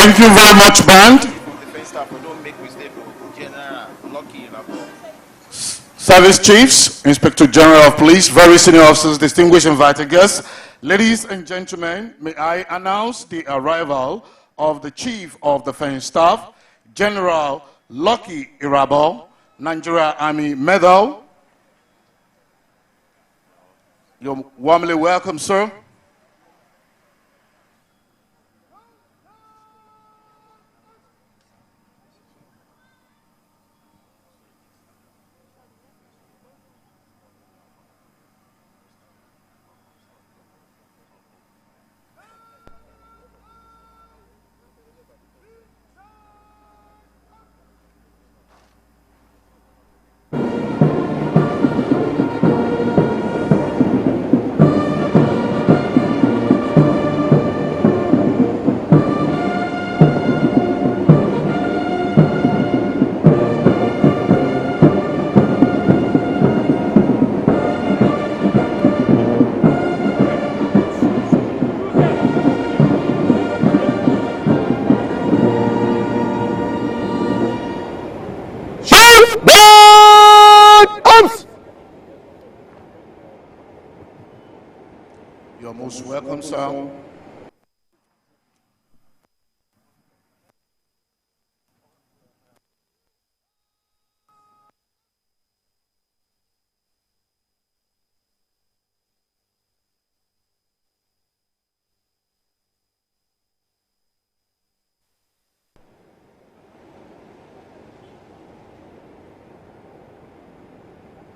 Thank you very much, band. Service chiefs, Inspector General of Police, very senior officers, distinguished invited guests, ladies and gentlemen, may I announce the arrival of the Chief of Defense Staff, General Lucky Irabo, Nigeria Army Medal. You're warmly welcome, sir. You're most welcome, sir.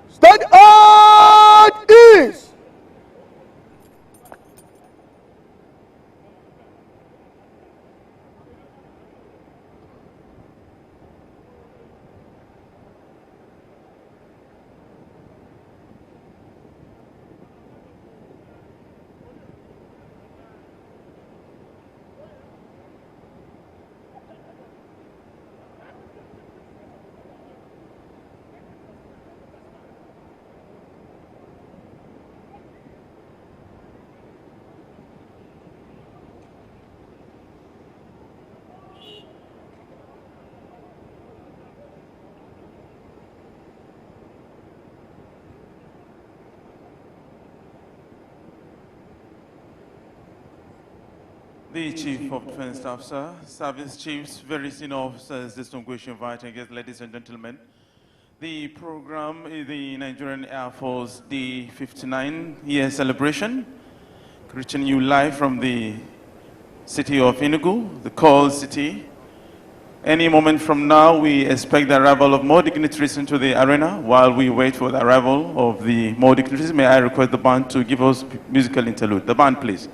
Stand at ease. The Chief of Defense Staff, sir, service chiefs, very senior officers, distinguished invited guests, ladies and gentlemen. The program is the Nigerian Air Force D59-year celebration, reaching you live from the city of Enugu, the coal city. Any moment from now, we expect the arrival of more dignitaries into the arena. While we wait for the arrival of the more dignitaries, may I request the band to give us musical interlude. The band, please.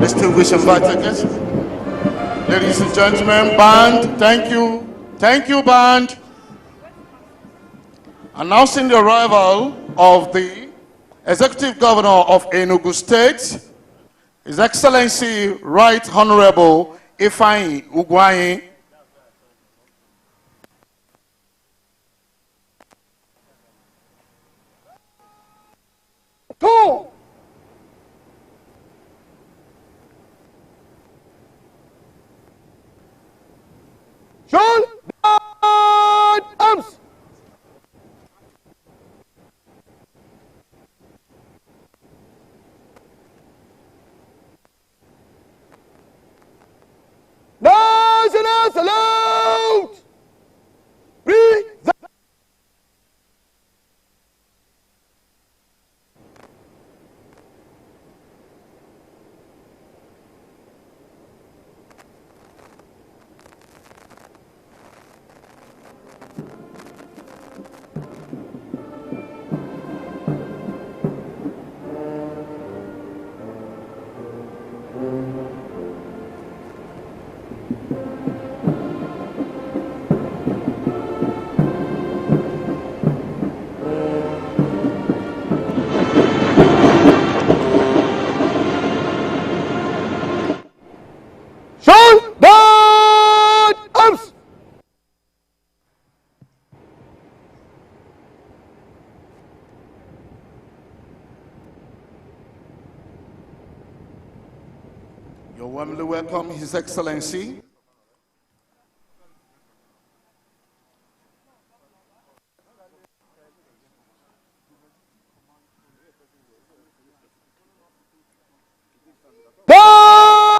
Distinguished invited guests, ladies and gentlemen, band, thank you. Thank you, band. Announcing the arrival of the Executive Governor of Enugu State, His Excellency Right Honorable Ifeanyi Ugwuanyi. Go. You're warmly welcome, His Excellency. Go!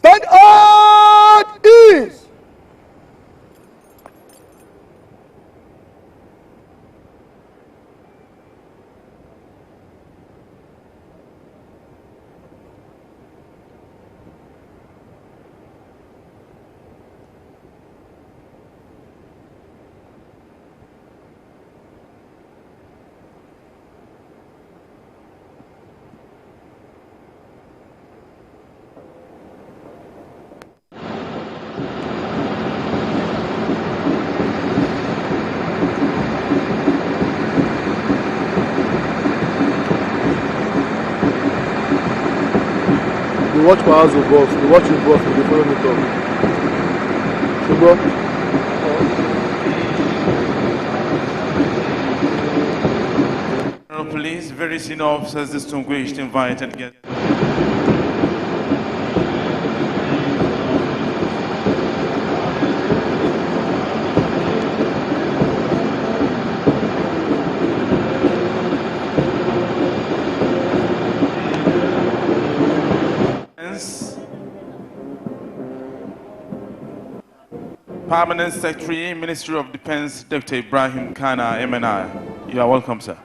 Stand at ease. They watch for house of boss. They watch his boss. They follow me talk. Sugar. Police, very senior officers, distinguished, invited guests. Permanent Secretary, Ministry of Defense, Dr. Ibrahim Kana, MNI. You are welcome, sir.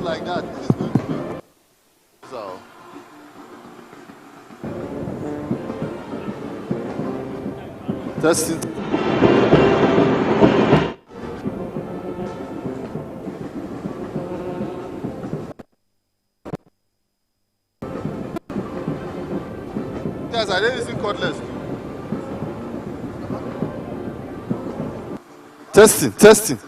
Like that, it's going to be so. Testing. Guys, I didn't using cordless. Testing.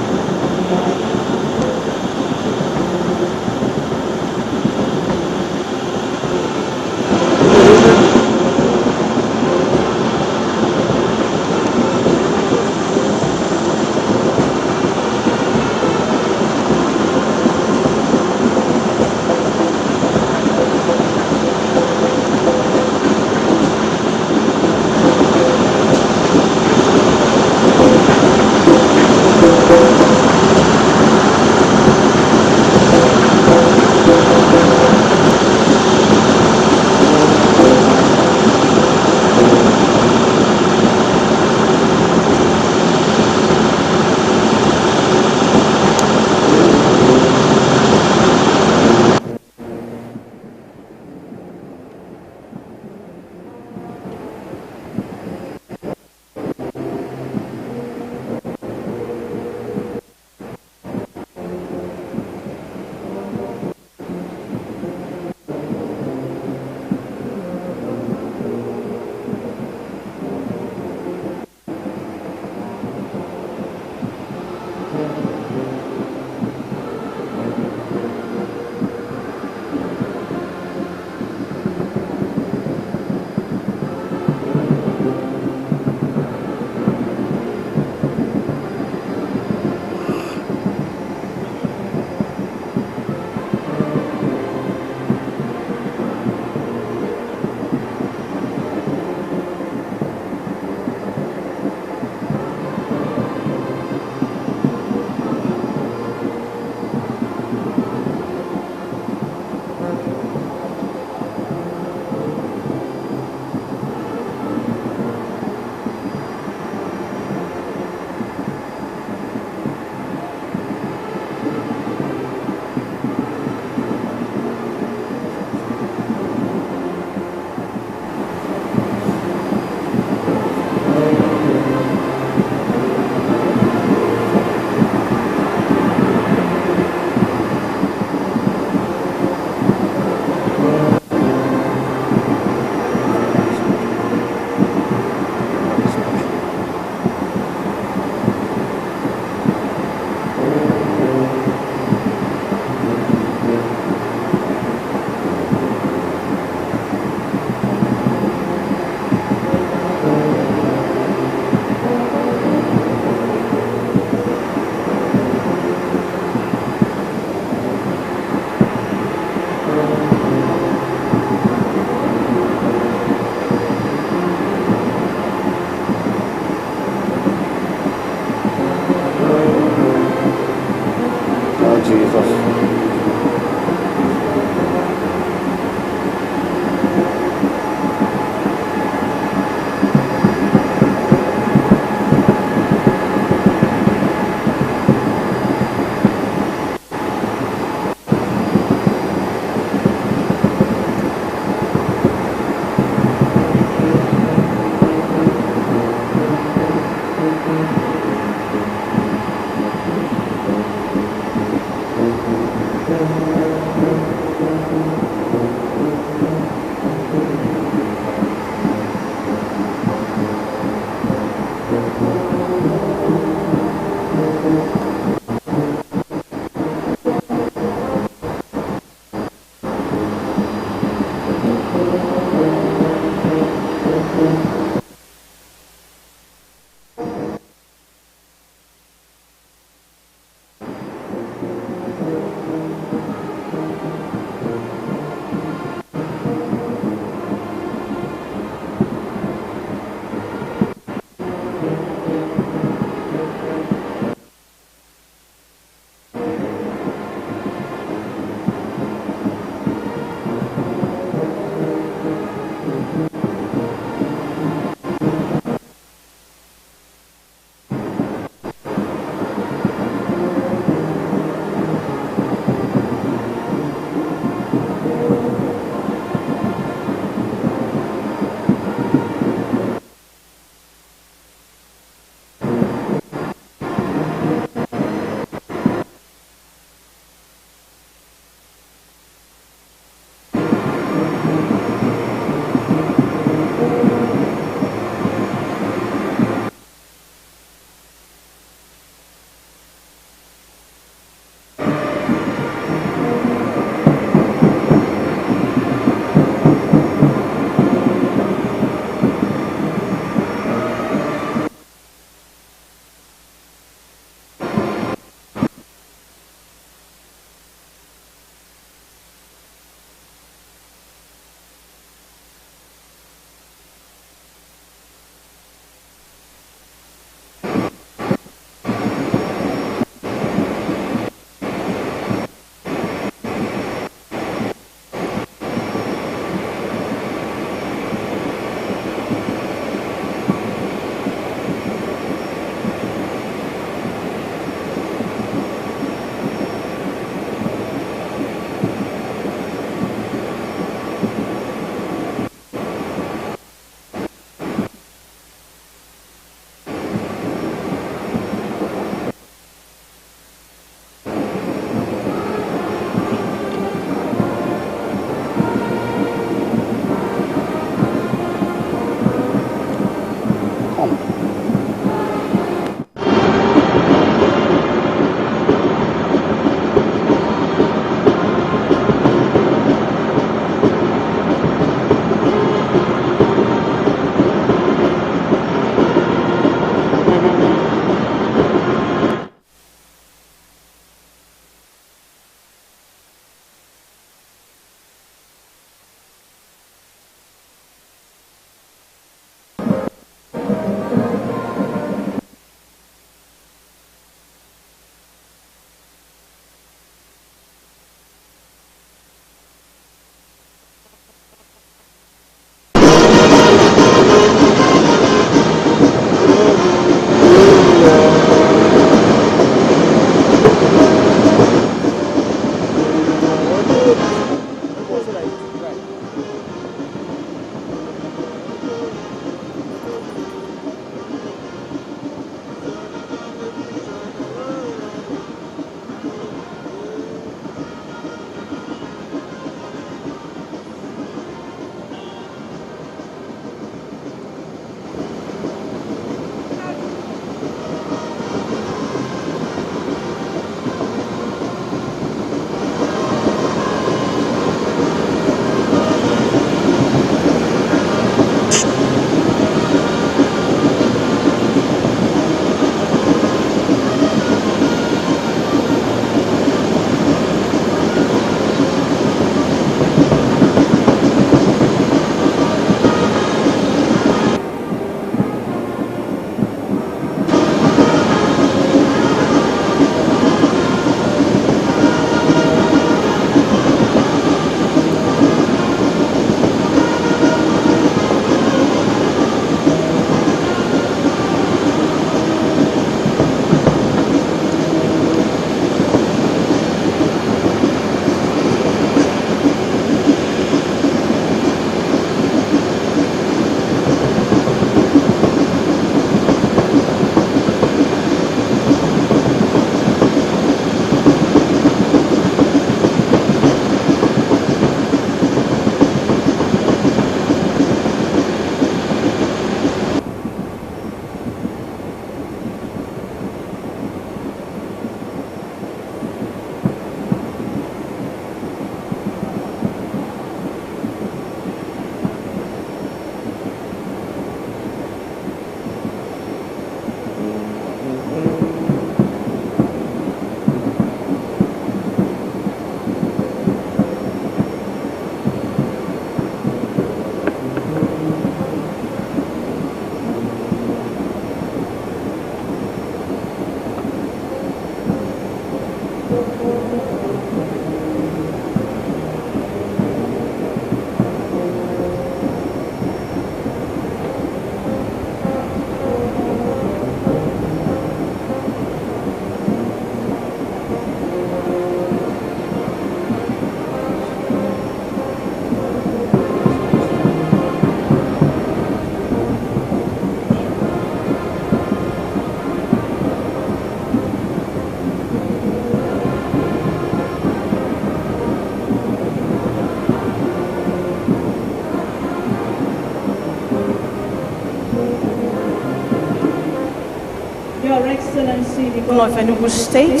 Your Excellency, the Governor of Enugu State,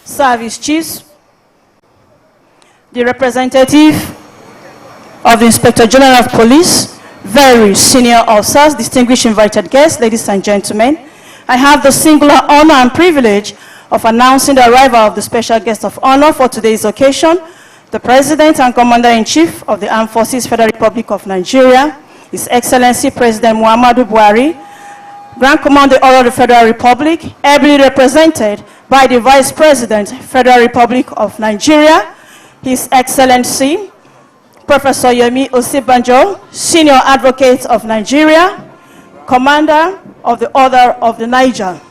Service Chiefs, the representative of the Inspector General of Police, very senior officers, distinguished invited guests, ladies and gentlemen, I have the singular honor and privilege of announcing the arrival of the special guest of honor for today's occasion, the President and Commander-in-Chief of the Armed Forces, Federal Republic of Nigeria, His Excellency President Muhammadu Buhari, Grand Commander of the Federal Republic, ably represented by the Vice President, Federal Republic of Nigeria, His Excellency Professor Yemi Osibanjo, Senior Advocate of Nigeria, Commander of the Order of the Niger.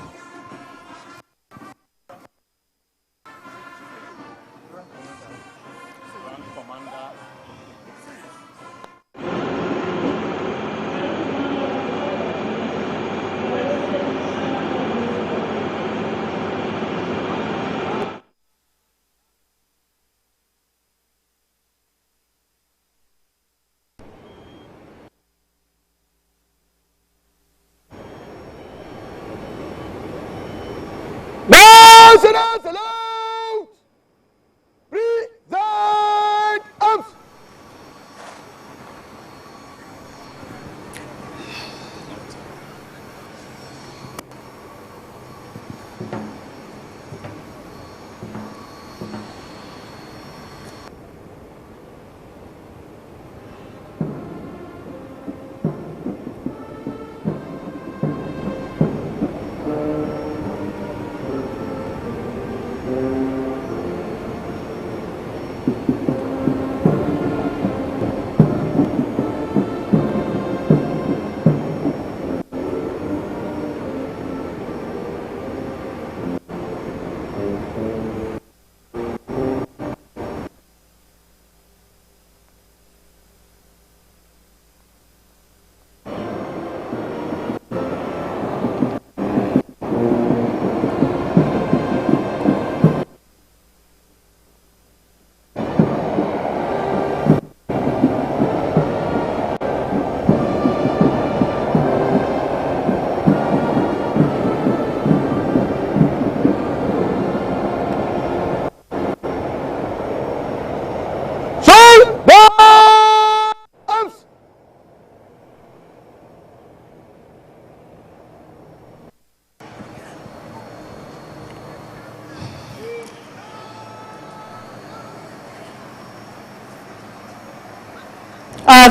Silence, salute! Present arms!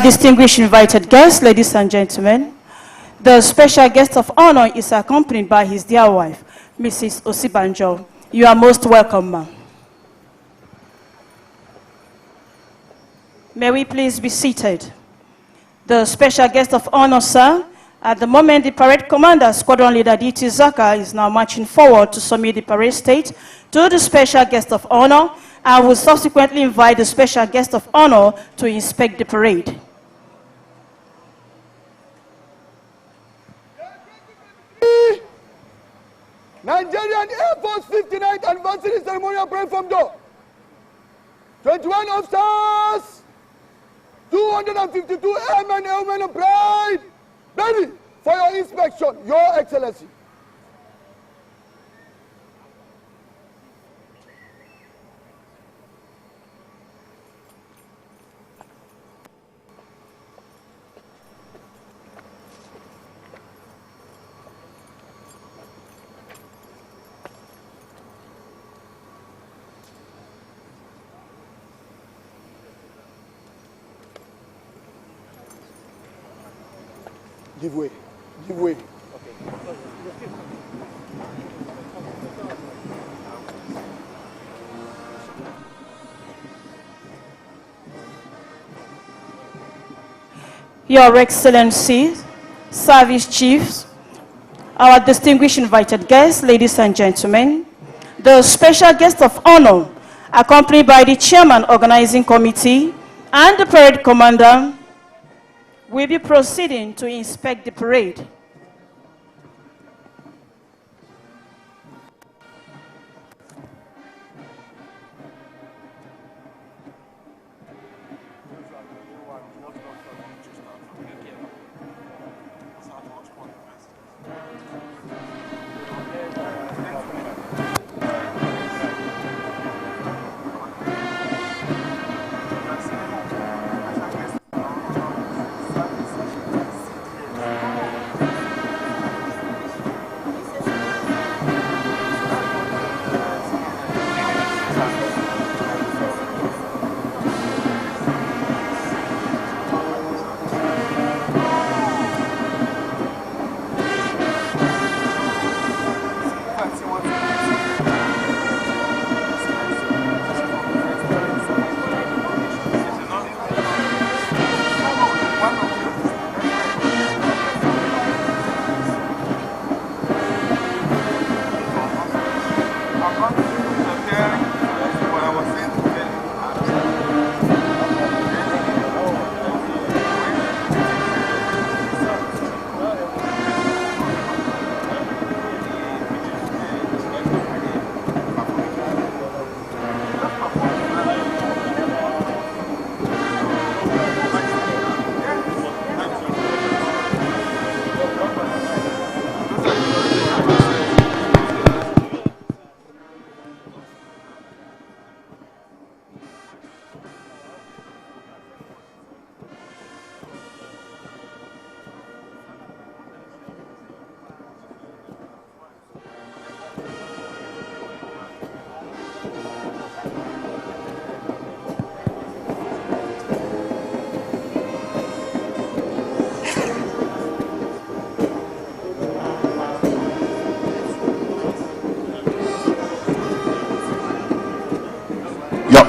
Distinguished invited guests, ladies and gentlemen, the special guest of honor is accompanied by his dear wife, Mrs. Osibanjo. You are most welcome, ma'am. May we please be seated. The special guest of honor, sir, at the moment the parade commander, Squadron Leader D.T. Zaka, is now marching forward to submit the parade state to the special guest of honor, and will subsequently invite the special guest of honor to inspect the parade. Nigerian Airforce 59th anniversary ceremonial parade from door. 21 officers, 252 airmen and women of pride, ready for your inspection, Your Excellency. Give way. Give way. Your Excellency, Service Chiefs, our distinguished invited guests, ladies and gentlemen, the special guest of honor, accompanied by the Chairman Organizing Committee and the Parade Commander, will be proceeding to inspect the parade.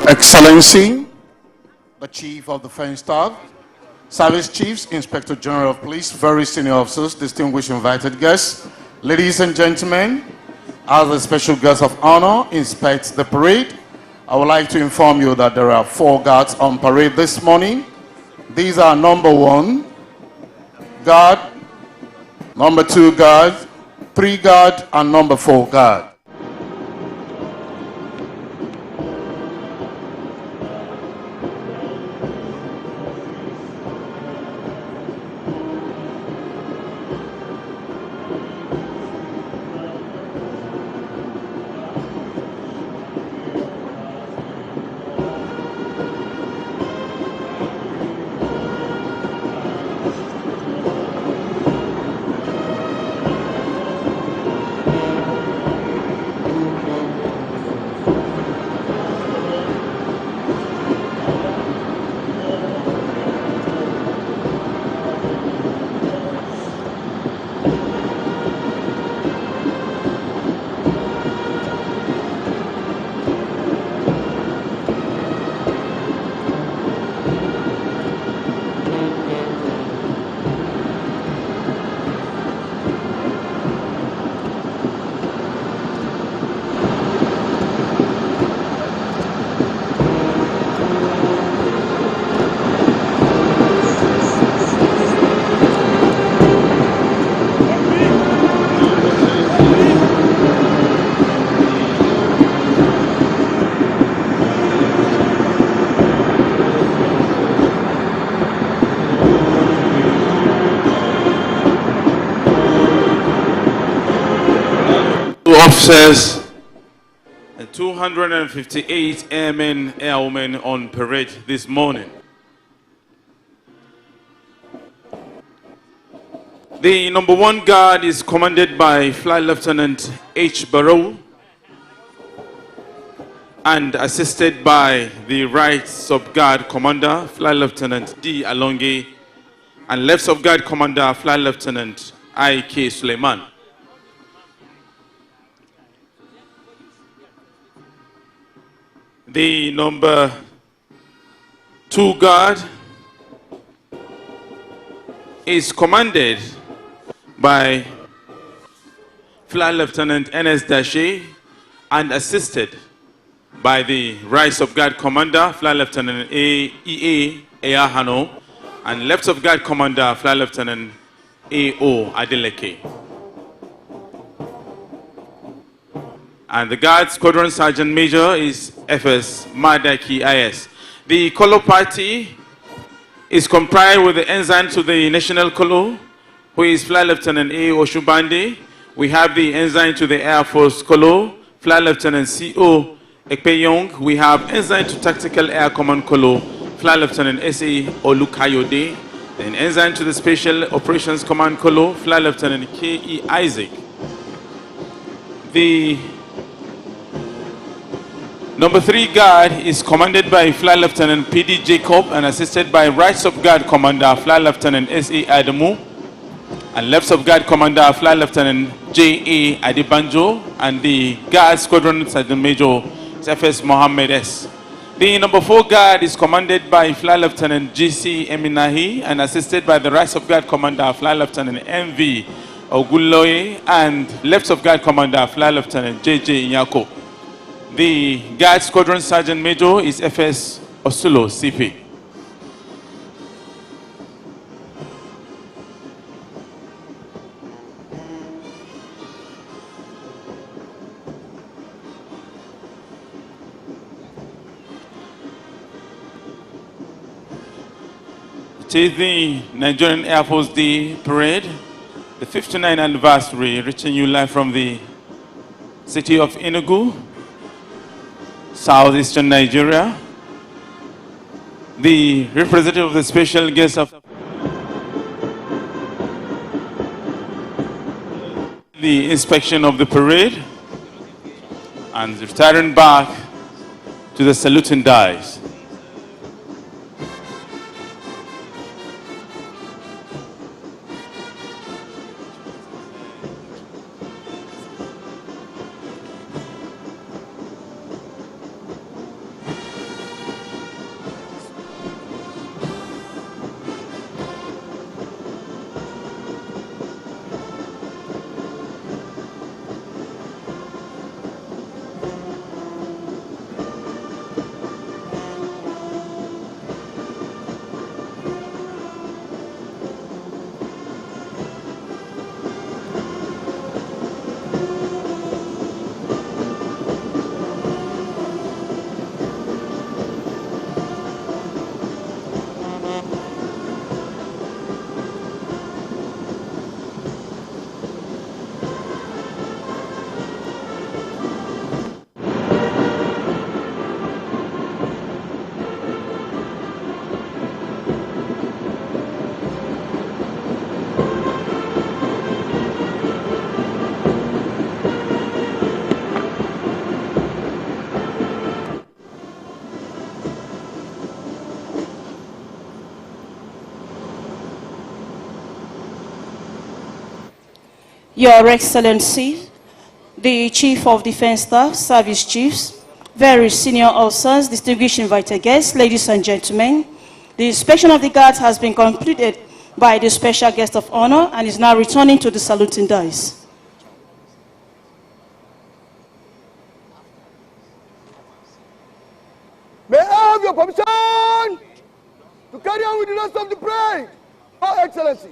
Excellency, the Chief of the Defense Staff, Service Chiefs, Inspector General of Police, very senior officers, distinguished invited guests, ladies and gentlemen, as a special guest of honor inspects the parade, I would like to inform you that there are 4 guards on parade this morning. These are number 1 guard, number 2 guard, 3 guard, and number 4 guard. Officers and 258 airmen, airwomen on parade this morning. The number 1 guard is commanded by Flight Lieutenant H. Barrow and assisted by the right sub-guard commander, Flight Lieutenant D. Alonge, and left sub-guard commander, Flight Lieutenant I.K. Suleiman. The number 2 guard is commanded by Flight Lieutenant N.S. Dashe and assisted by the right sub-guard commander, Flight Lieutenant E.A. Eyahano, and left sub-guard commander, Flight Lieutenant A.O. Adeleke. And the Guard Squadron Sergeant Major is F.S. Madaki I.S. The color party is comprised with the ensign to the national color, who is Flight Lieutenant A. Oshubande. We have the ensign to the Air Force color, Flight Lieutenant C.O. Ekpeyong. We have ensign to Tactical Air Command color, Flight Lieutenant S.A. Olukayode. Then ensign to the Special Operations Command color, Flight Lieutenant K.E. Isaac. The number 3 guard is commanded by Flight Lieutenant P.D. Jacob and assisted by right sub-guard commander, Flight Lieutenant S.A. Adamu, and left sub-guard commander, Flight Lieutenant J.A. Adibanjo, and the Guard Squadron Sergeant Major F.S. Mohammed S. The number 4 guard is commanded by Flight Lieutenant G.C. Eminahi and assisted by the right sub-guard commander, Flight Lieutenant M.V. Oguloye, and left sub-guard commander, Flight Lieutenant J.J. Nyako. The Guard Squadron Sergeant Major is F.S. Osulo, CP. It is the Nigerian Air Force Day Parade, the 59th anniversary, reaching you live from the city of Enugu, southeastern Nigeria. The representative of the special guest of the inspection of the parade and returning back to the saluting dice. Your Excellency, the Chief of Defense Staff, Service Chiefs, very senior officers, distinguished invited guests, ladies and gentlemen, the inspection of the guards has been completed by the special guest of honor and is now returning to the saluting dais. May I have your permission to carry on with the rest of the parade? Your Excellency.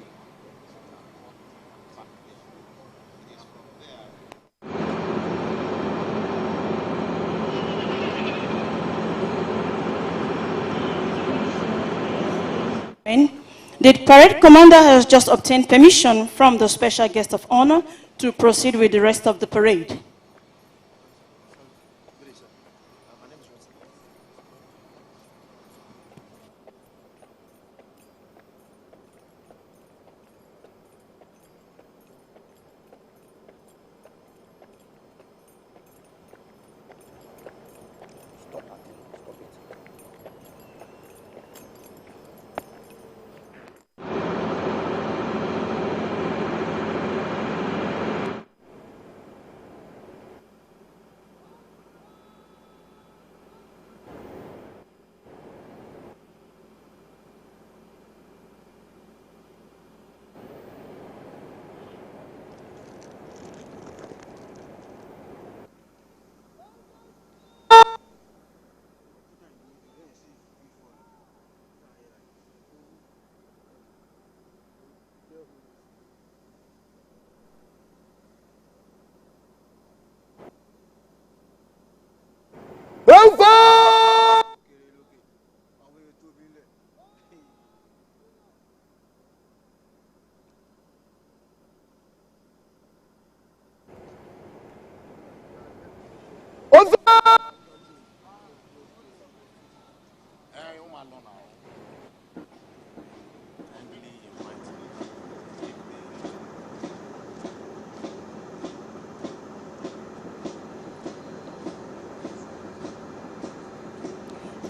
The parade commander has just obtained permission from the special guest of honor to proceed with the rest of the parade.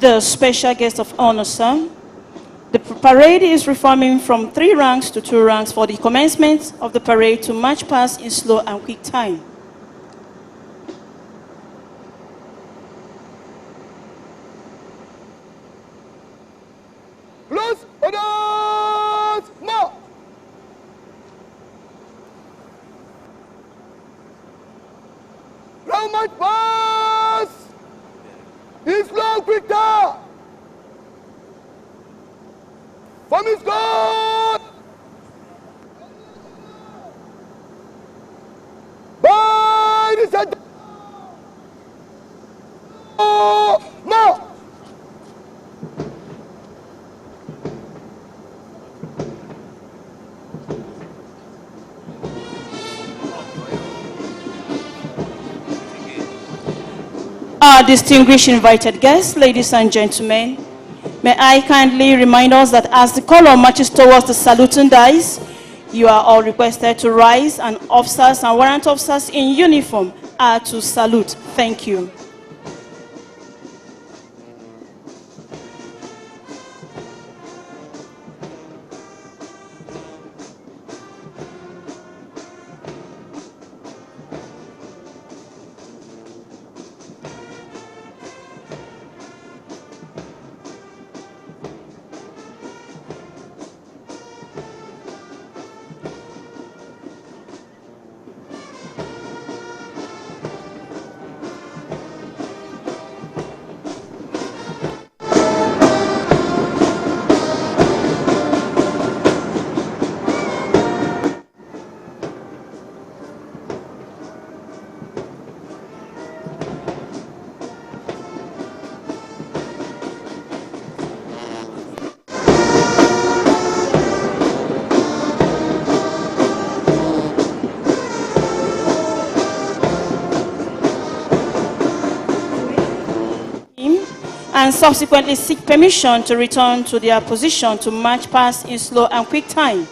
The special guest of honor, sir. The parade is reforming from 3 ranks to 2 ranks for the commencement of the parade to march past in slow and quick time. Close orders, march! Round march pass! In slow, quick time! From his God! By the center! March! Our distinguished invited guests, ladies and gentlemen, may I kindly remind us that as the color marches towards the saluting dais, you are all requested to rise, and officers and warrant officers in uniform are to salute. Thank you. And subsequently seek permission to return to their position to march past in slow and quick time.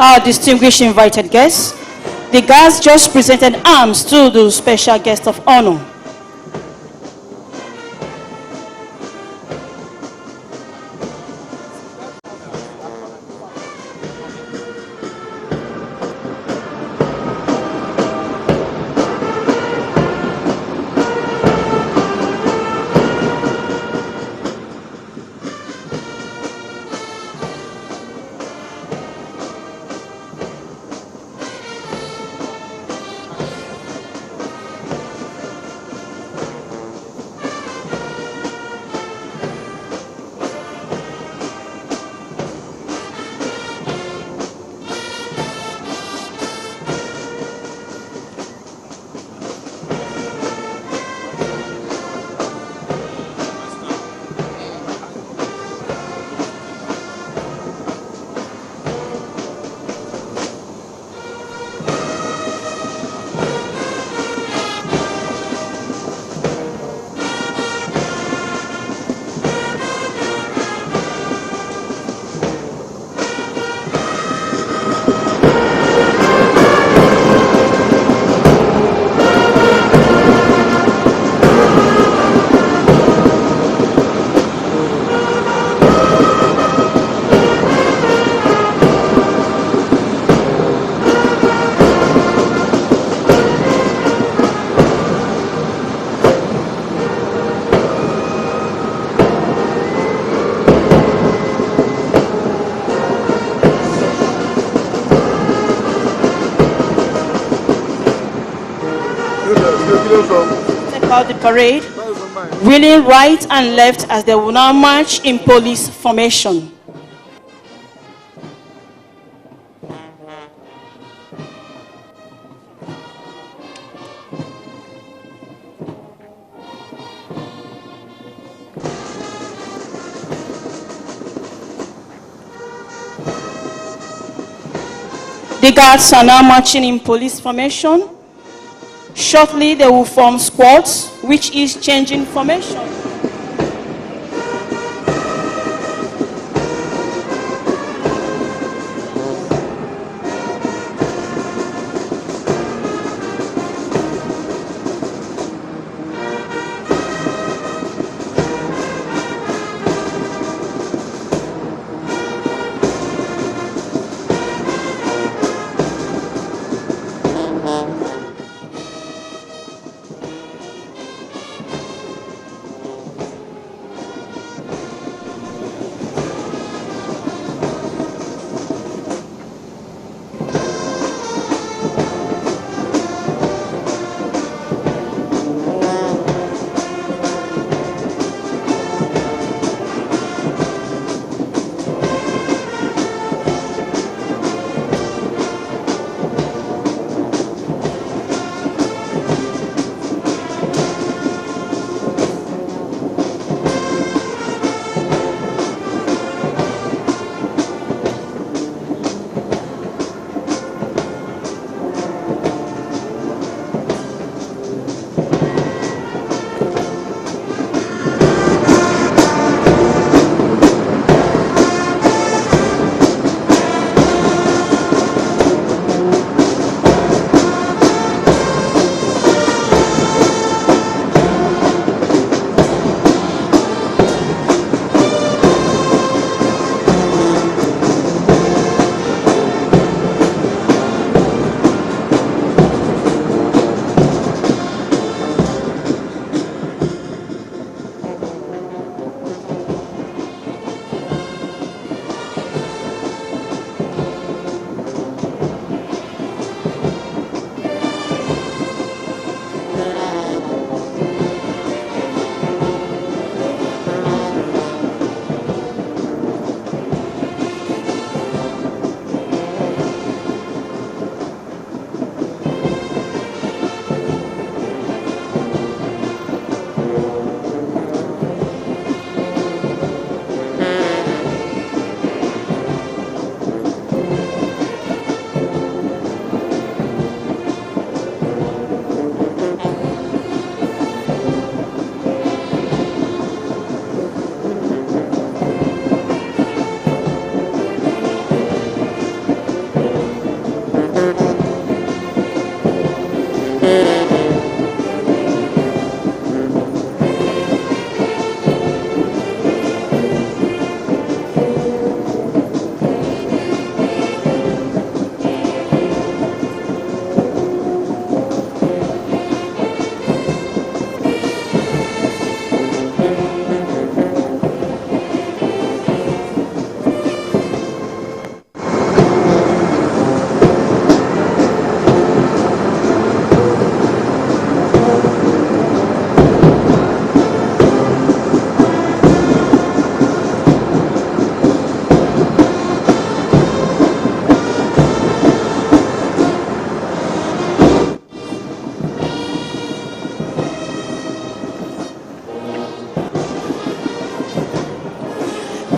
our distinguished invited guests. The guards just presented arms to the special guest of honor. Take out the parade, wheeling right and left as they will now march in police formation. The guards are now marching in police formation. Shortly, they will form squads, which is changing formation.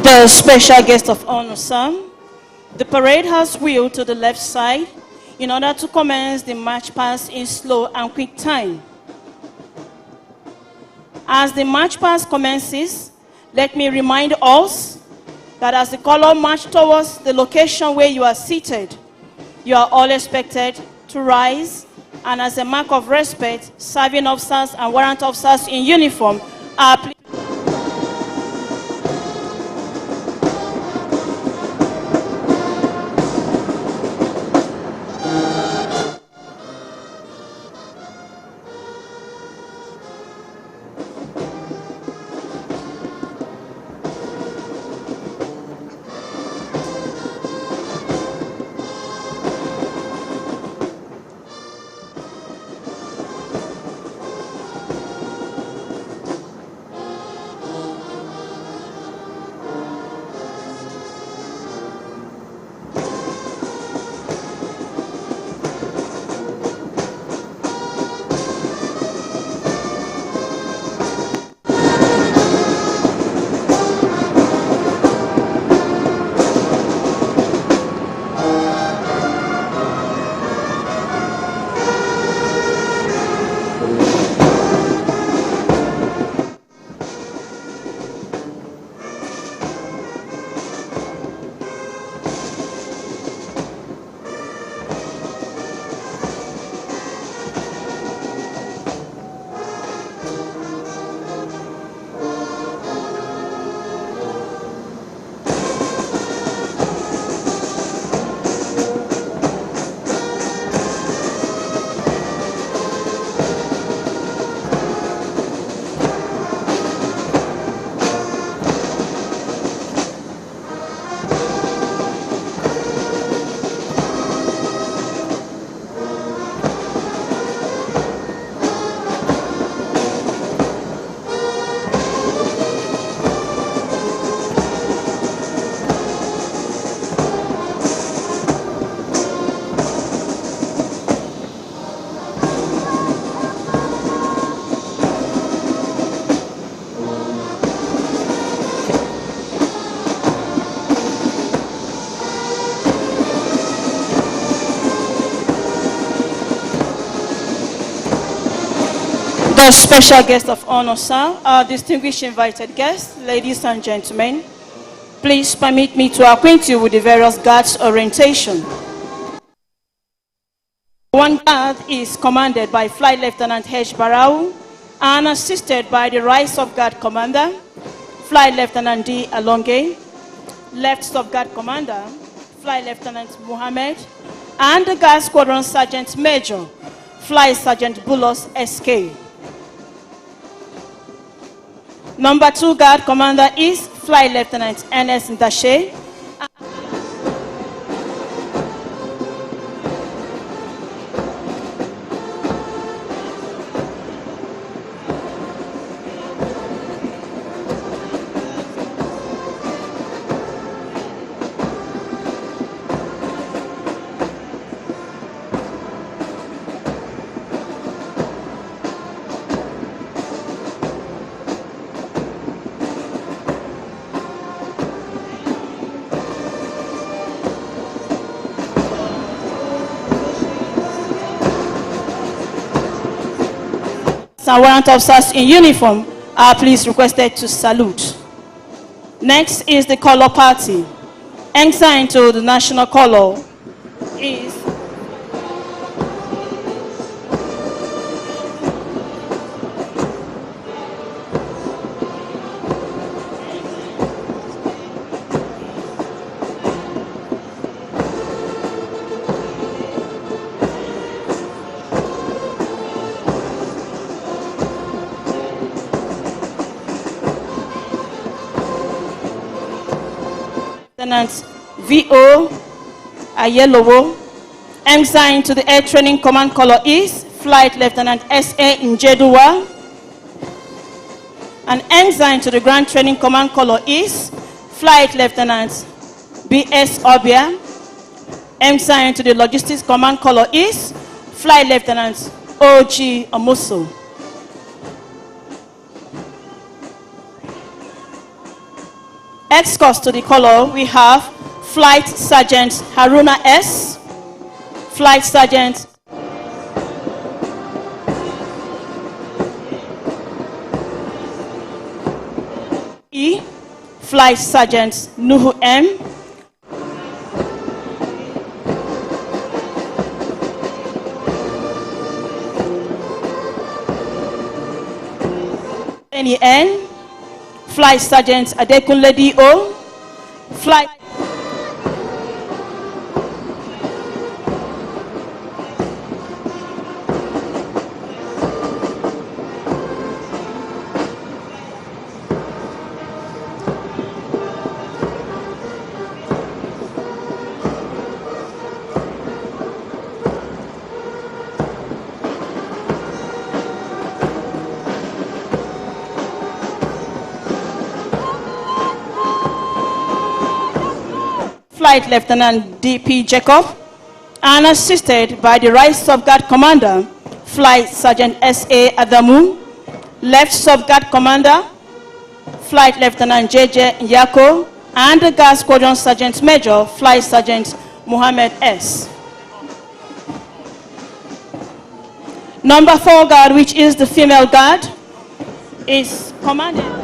The special guest of honor, sir. The parade has wheeled to the left side in order to commence the march past in slow and quick time. As the march past commences, let me remind us that as the color march towards the location where you are seated, you are all expected to rise, and as a mark of respect, serving officers and warrant officers in uniform are pleased. The special guest of honor, sir, our distinguished invited guests, ladies and gentlemen, please permit me to acquaint you with the various guards' orientation. One guard is commanded by Flight Lieutenant H. Barau and assisted by the Right Sub Guard Commander, Flight Lieutenant D. Alonge, Left Sub Guard Commander, Flight Lieutenant Mohammed, and the Guard Squadron Sergeant Major, Flight Sergeant Bulos S.K. Number 2 Guard Commander is Flight Lieutenant N.S. Ndashe. Some warrant officers in uniform are please requested to salute. Next is the color party. Ensign to the national color is Lieutenant V.O. Ayelowo. Ensign to the Air Training Command color is Flight Lieutenant S.A. Njeduwa. And ensign to the Ground Training Command color is Flight Lieutenant B.S. Obia. Ensign to the Logistics Command color is Flight Lieutenant O.G. Omoso. Escorts to the color, we have Flight Sergeant Haruna S., Flight Sergeant E., Flight Sergeant Nuhu M., NEN, Flight Sergeant Adekunle D.O., Flight Flight Lieutenant D.P. Jacob, and assisted by the Right Sub-Guard Commander, Flight Sergeant S.A. Adamu, Left Sub-Guard Commander, Flight Lieutenant J.J. Yako, and the Guard Squadron Sergeant Major, Flight Sergeant Mohammed S. Number 4 guard, which is the female guard, is commanded.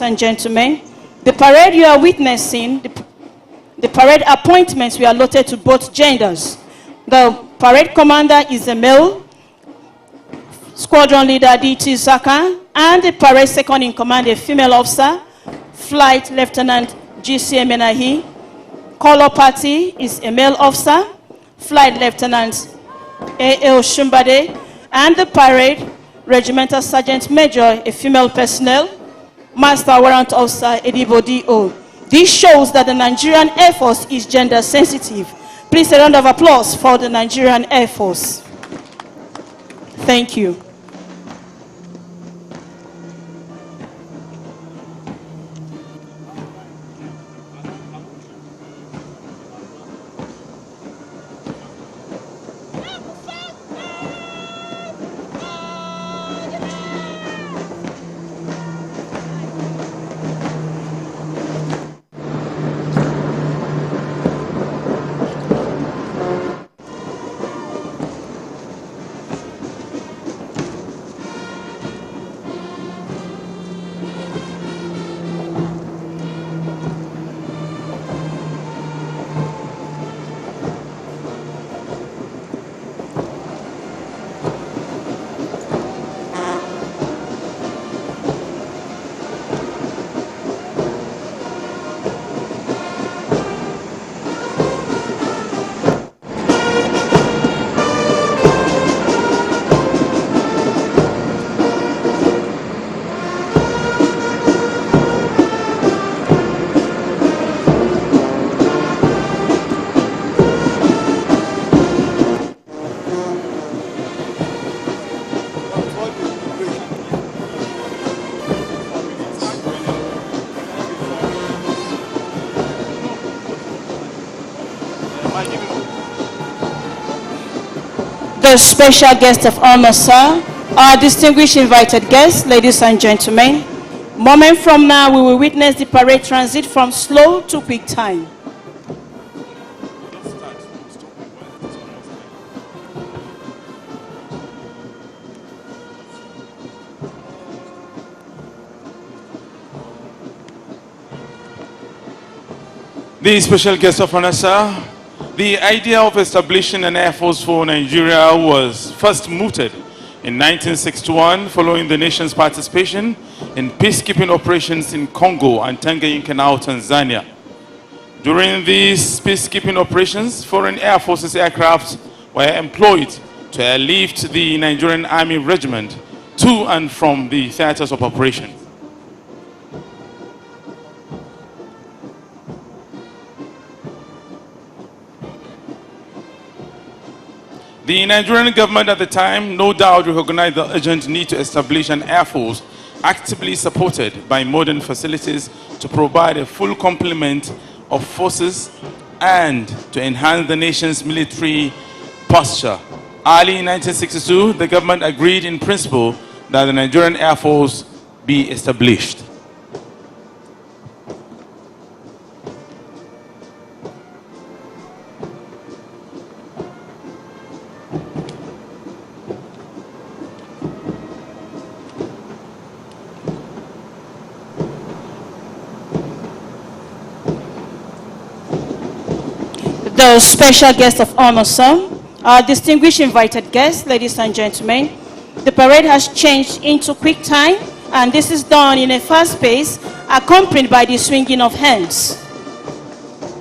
And gentlemen, the parade you are witnessing, the parade appointments we are allotted to both genders. The parade commander is a male, squadron leader D.T. Zaka, and the parade second in command a female officer, Flight Lieutenant G.C. Menahi. Color party is a male officer, Flight Lieutenant A.L. Shumbade, and the parade Regimental Sergeant Major, a female personnel, Master Warrant Officer Edibo D.O. This shows that the Nigerian Air Force is gender sensitive. Please a round of applause for the Nigerian Air Force. Thank you. The special guest of honor, sir, our distinguished invited guests, ladies and gentlemen. Moment from now, we will witness the parade transit from slow to quick time. The special guest of honor, sir. The idea of establishing an Air Force for Nigeria was first mooted in 1961 following the nation's participation in peacekeeping operations in Congo and Tanganyika, now Tanzania. During these peacekeeping operations, foreign Air Forces aircraft were employed to airlift the Nigerian Army Regiment to and from the theaters of operation. The Nigerian government at the time no doubt recognized the urgent need to establish an air force actively supported by modern facilities to provide a full complement of forces and to enhance the nation's military posture. Early in 1962, the government agreed in principle that the Nigerian Air Force be established. The special guest of honor, sir, our distinguished invited guests, ladies and gentlemen, the parade has changed into quick time, and this is done in a fast pace, accompanied by the swinging of hands.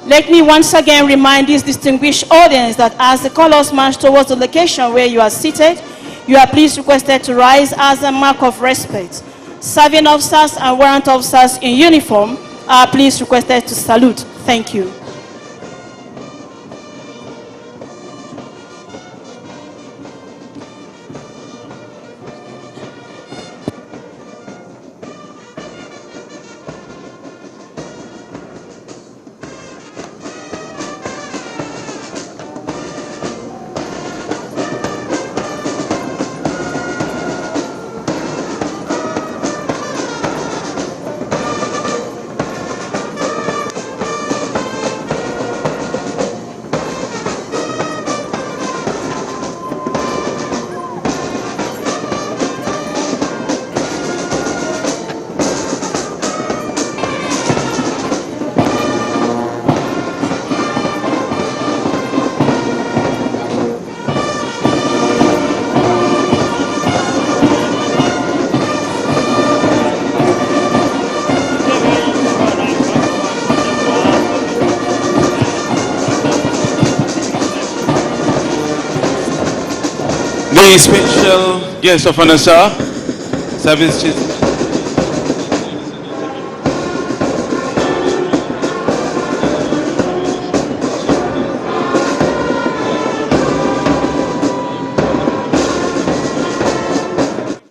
Let me once again remind this distinguished audience that as the colors march towards the location where you are seated, you are please requested to rise as a mark of respect. Serving officers and warrant officers in uniform are please requested to salute. Thank you. The special guest of honor, sir, Service Chief.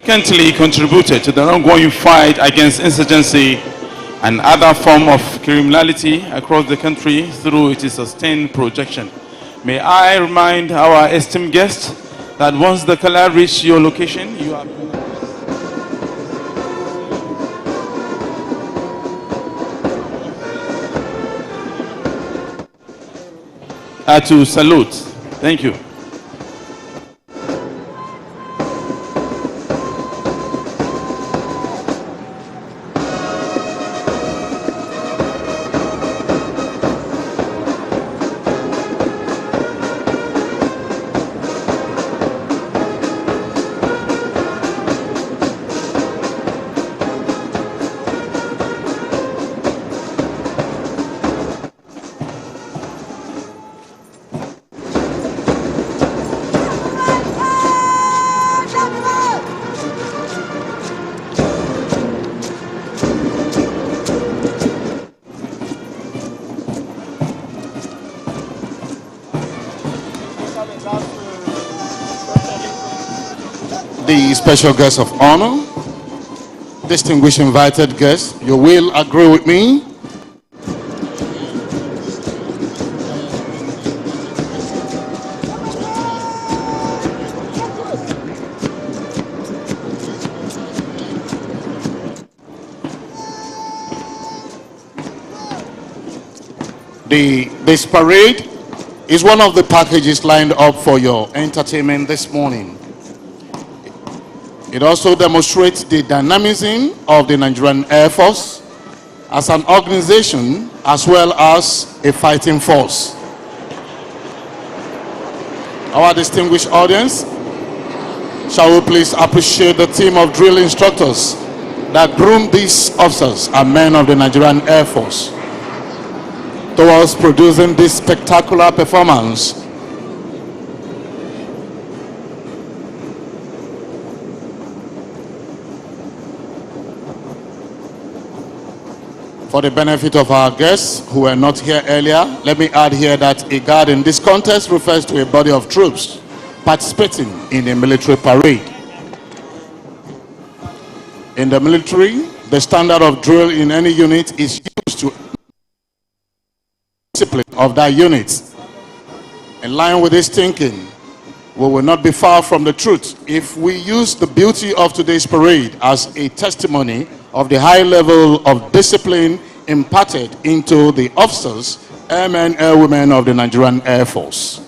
Significantly contributed to the ongoing fight against insurgency and other forms of criminality across the country through its sustained projection. May I remind our esteemed guests that once the color reaches your location, you are to salute. Thank you. The special guest of honor, distinguished invited guests, you will agree with me this parade is one of the packages lined up for your entertainment this morning. It also demonstrates the dynamism of the Nigerian Air Force as an organization as well as a fighting force. Our distinguished audience, shall we please appreciate the team of drill instructors that groomed these officers and men of the Nigerian Air Force towards producing this spectacular performance. For the benefit of our guests who were not here earlier, let me add here that a guard in this contest refers to a body of troops participating in a military parade. In the military, the standard of drill in any unit is used to discipline of that unit. In line with this thinking, we will not be far from the truth if we use the beauty of today's parade as a testimony of the high level of discipline imparted into the officers, airmen, airwomen of the Nigerian Air Force.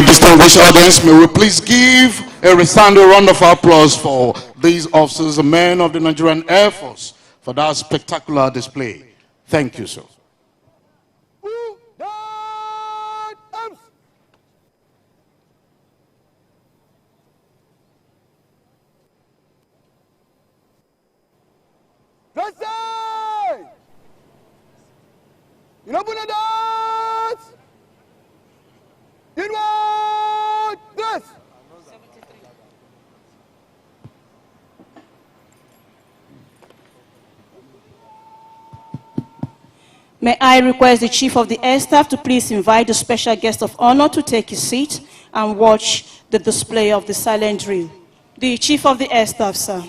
Distinguished audience, may we please give a resounding round of applause for these officers, the men of the Nigerian Air Force, for that spectacular display. Thank you, sir. May I request the Chief of the Air Staff to please invite the special guest of honor to take his seat and watch the display of the silent drill. The Chief of the Air Staff, sir.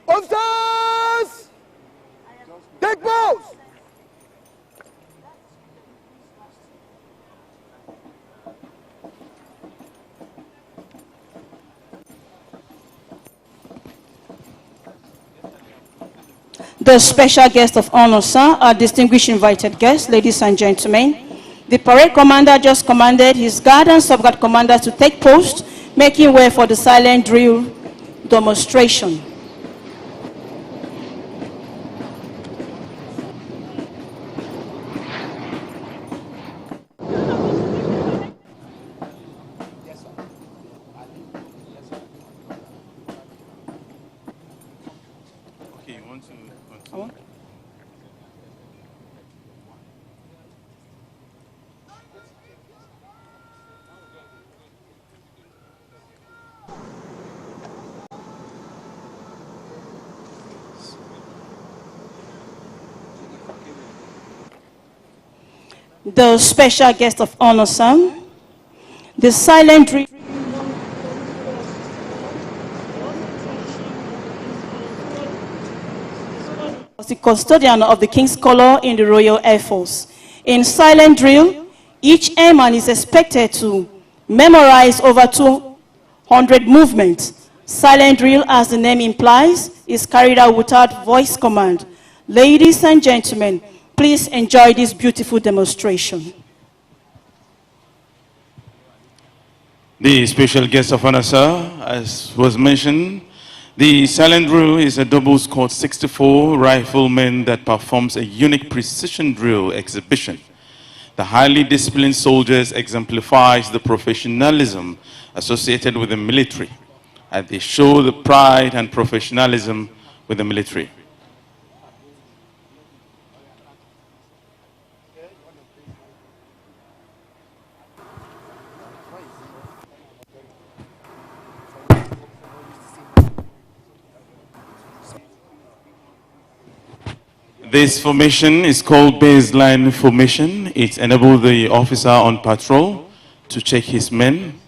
Officers! Take post! The special guest of honor, sir, our distinguished invited guests, ladies and gentlemen. The parade commander just commanded his guard and sub-guard commanders to take post, making way for the silent drill demonstration. The special guest of honor, sir, the silent drill was the custodian of the King's Color in the Royal Air Force. In silent drill, each airman is expected to memorize over 200 movements. Silent drill, as the name implies, is carried out without voice command. Ladies and gentlemen, please enjoy this beautiful demonstration. The special guest of honor, sir, as was mentioned, The silent drill is a double squad 64 rifleman that performs a unique precision drill exhibition. The highly disciplined soldiers exemplifies the professionalism associated with the military, and they show the pride and professionalism with the military. This formation is called baseline formation. It enables the officer on patrol to check his men.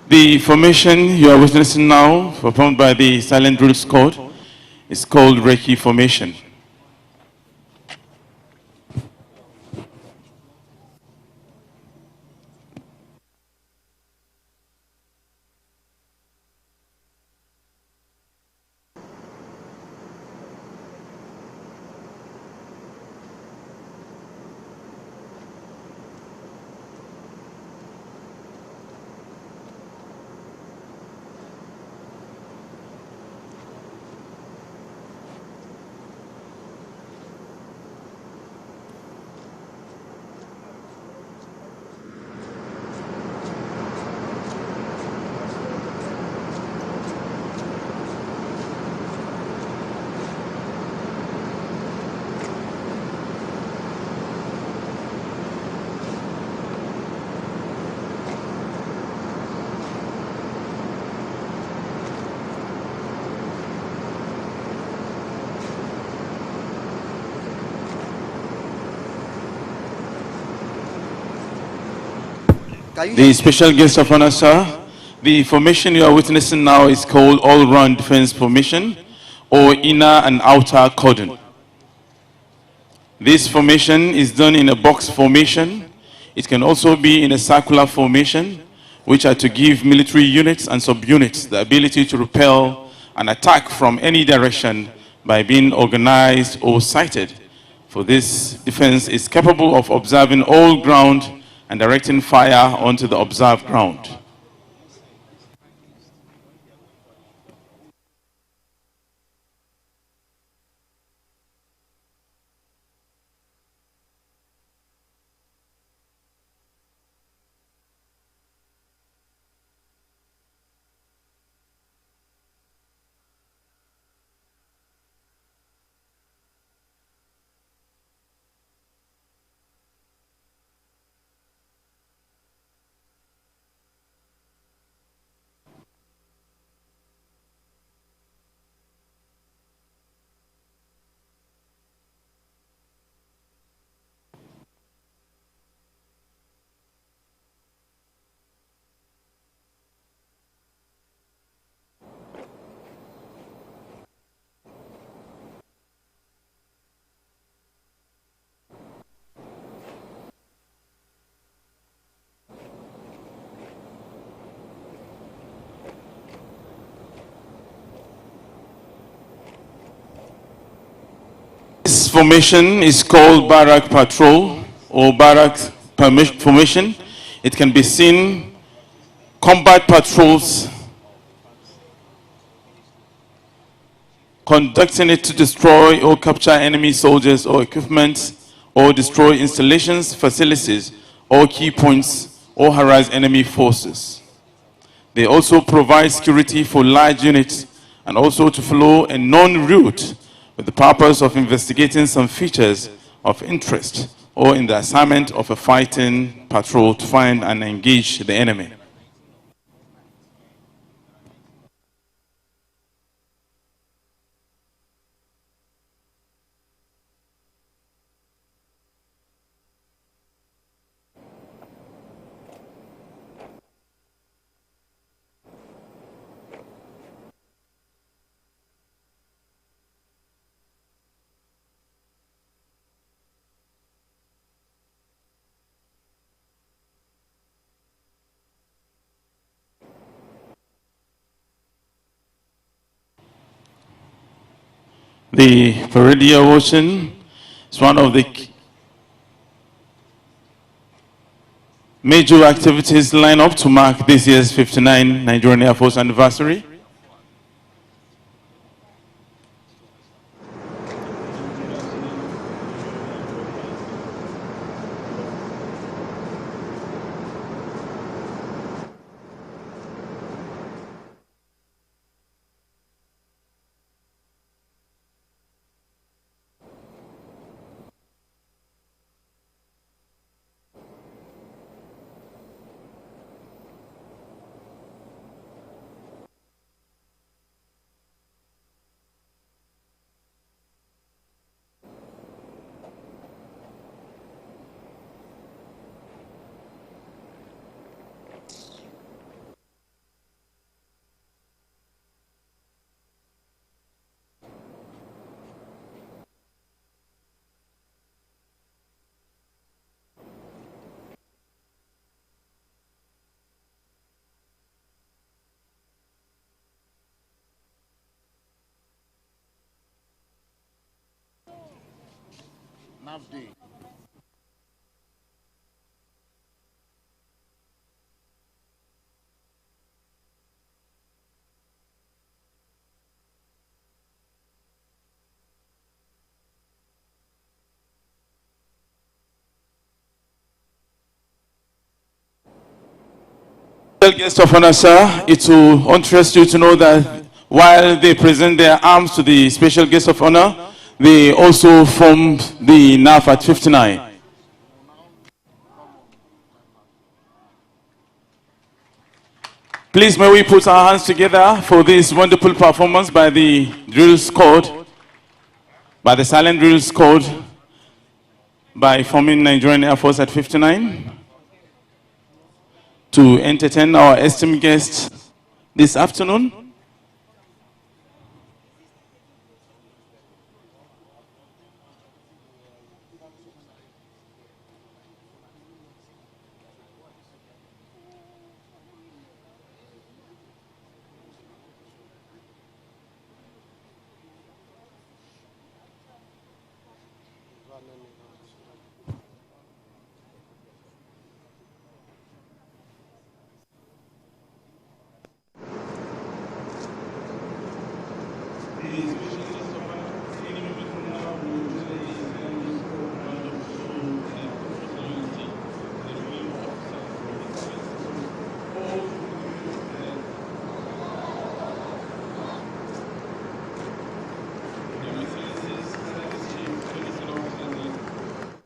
The formation you are witnessing now, performed by the silent drill squad, is called Reiki formation. The special guest of honor, sir, the formation you are witnessing now is called all-round defense formation, or inner and outer cordon. This formation is done in a box formation. It can also be in a circular formation, which are to give military units and subunits the ability to repel an attack from any direction by being organized or sighted. For this, defense is capable of observing all ground and directing fire onto the observed ground. formation is called barrack patrol or barrack formation. It can be seen combat patrols conducting it to destroy or capture enemy soldiers or equipment, or destroy installations, facilities, or key points, or harass enemy forces. They also provide security for large units and also to follow a known route with the purpose of investigating some features of interest or in the assignment of a fighting patrol to find and engage the enemy. The parade you're watching is one of the major activities lined up to mark this year's 59th Nigerian Air Force anniversary. Guest of honor, sir, it will interest you to know that while they present their arms to the special guest of honor, they also formed the NAF at 59. Please, may we put our hands together for this wonderful performance by the drill squad, by the silent drill squad, by forming Nigerian Air Force at 59. To entertain our esteemed guests this afternoon.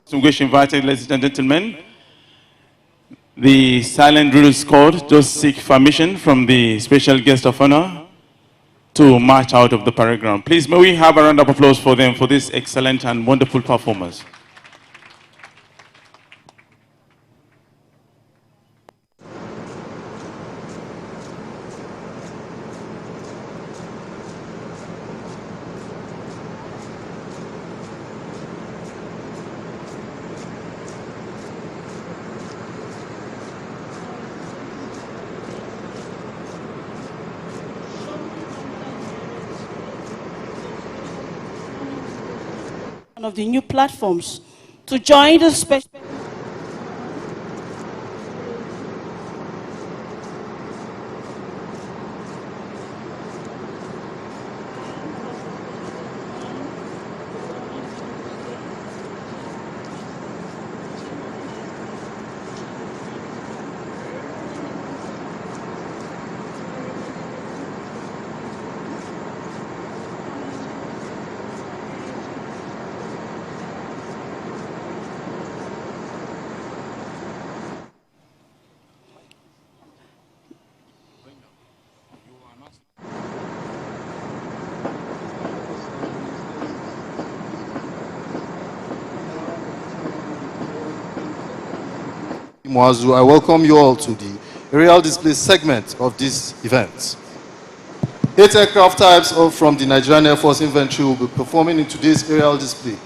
Distinguished invited, ladies and gentlemen, the silent drill squad just seek permission from the special guest of honor to march out of the parade ground. Please, may we have a round of applause for them for this excellent and wonderful performance. of the new platforms to join the special. Mwazu, I welcome you all to the aerial display segment of this event. 8 aircraft types from the Nigerian Air Force inventory will be performing in today's aerial display.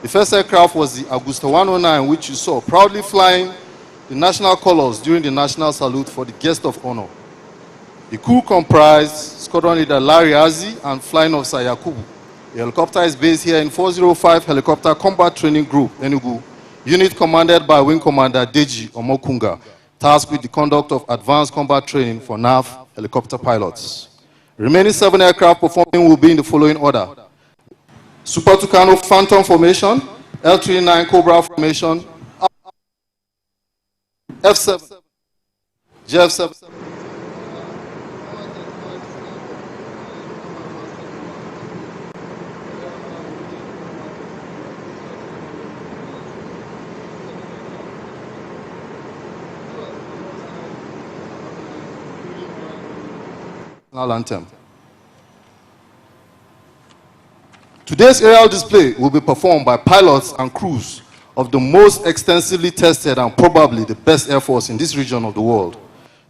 The first aircraft was the Augusta 109, which you saw proudly flying the national colors during the national salute for the guest of honor. The crew comprised Squadron Leader Larry Azi and Flying Officer Yakubu. The helicopter is based here in 405 Helicopter Combat Training Group, Enugu, unit commanded by Wing Commander Deji Omokunga, tasked with the conduct of advanced combat training for NAV helicopter pilots. The remaining 7 aircraft performing will be in the following order: Super Tucano Phantom Formation, L39 Cobra Formation, F7, JF7. Anthem. Today's aerial display will be performed by pilots and crews of the most extensively tested and probably the best air force in this region of the world.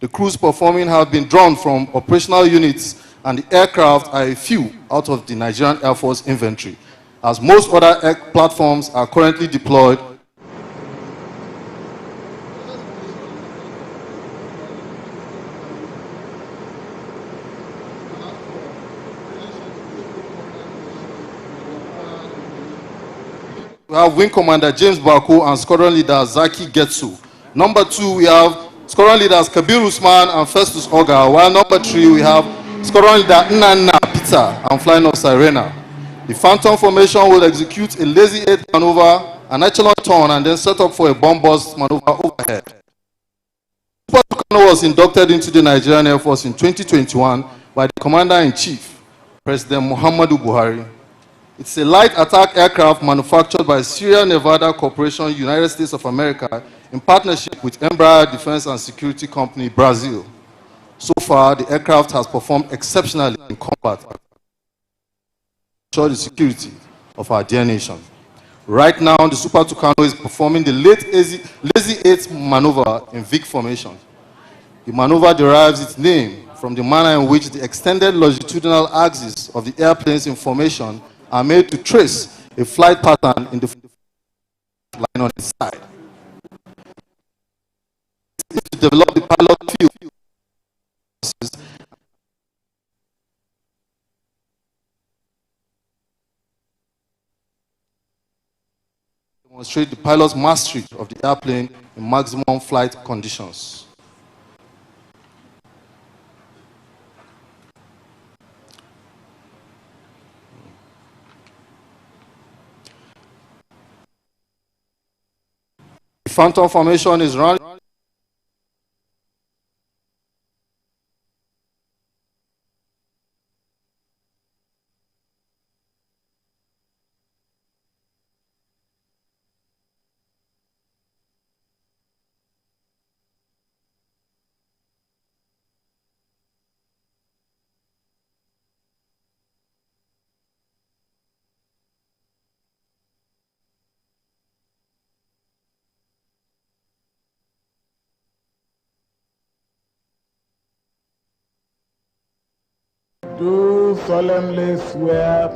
The crews performing have been drawn from operational units, and the aircraft are a few out of the Nigerian Air Force inventory, as most other air platforms are currently deployed. We have Wing Commander James Bako and Squadron Leader Zaki Getsu. Number 2, we have Squadron Leaders Kabir Usman and Festus Oga, while number 3, we have Squadron Leader Nnanna Peter and Flying Officer Rena. The Phantom Formation will execute a lazy 8 maneuver, an echelon turn, and then set up for a bomb burst maneuver overhead. Super Tucano was inducted into the Nigerian Air Force in 2021 by the Commander-in-Chief, President Muhammadu Buhari. It's a light attack aircraft manufactured by Sierra Nevada Corporation, United States of America, in partnership with Embraer Defense and Security Company, Brazil. So far, the aircraft has performed exceptionally in combat to ensure the security of our dear nation. Right now, the Super Tucano is performing the lazy 8 maneuver in VIC formation. The maneuver derives its name from the manner in which the extended longitudinal axis of the airplanes in formation are made to trace a flight pattern in the line on its side. To develop the pilot field, demonstrate the pilot's mastery of the airplane in maximum flight conditions. The Phantom Formation is run Do solemnly swear.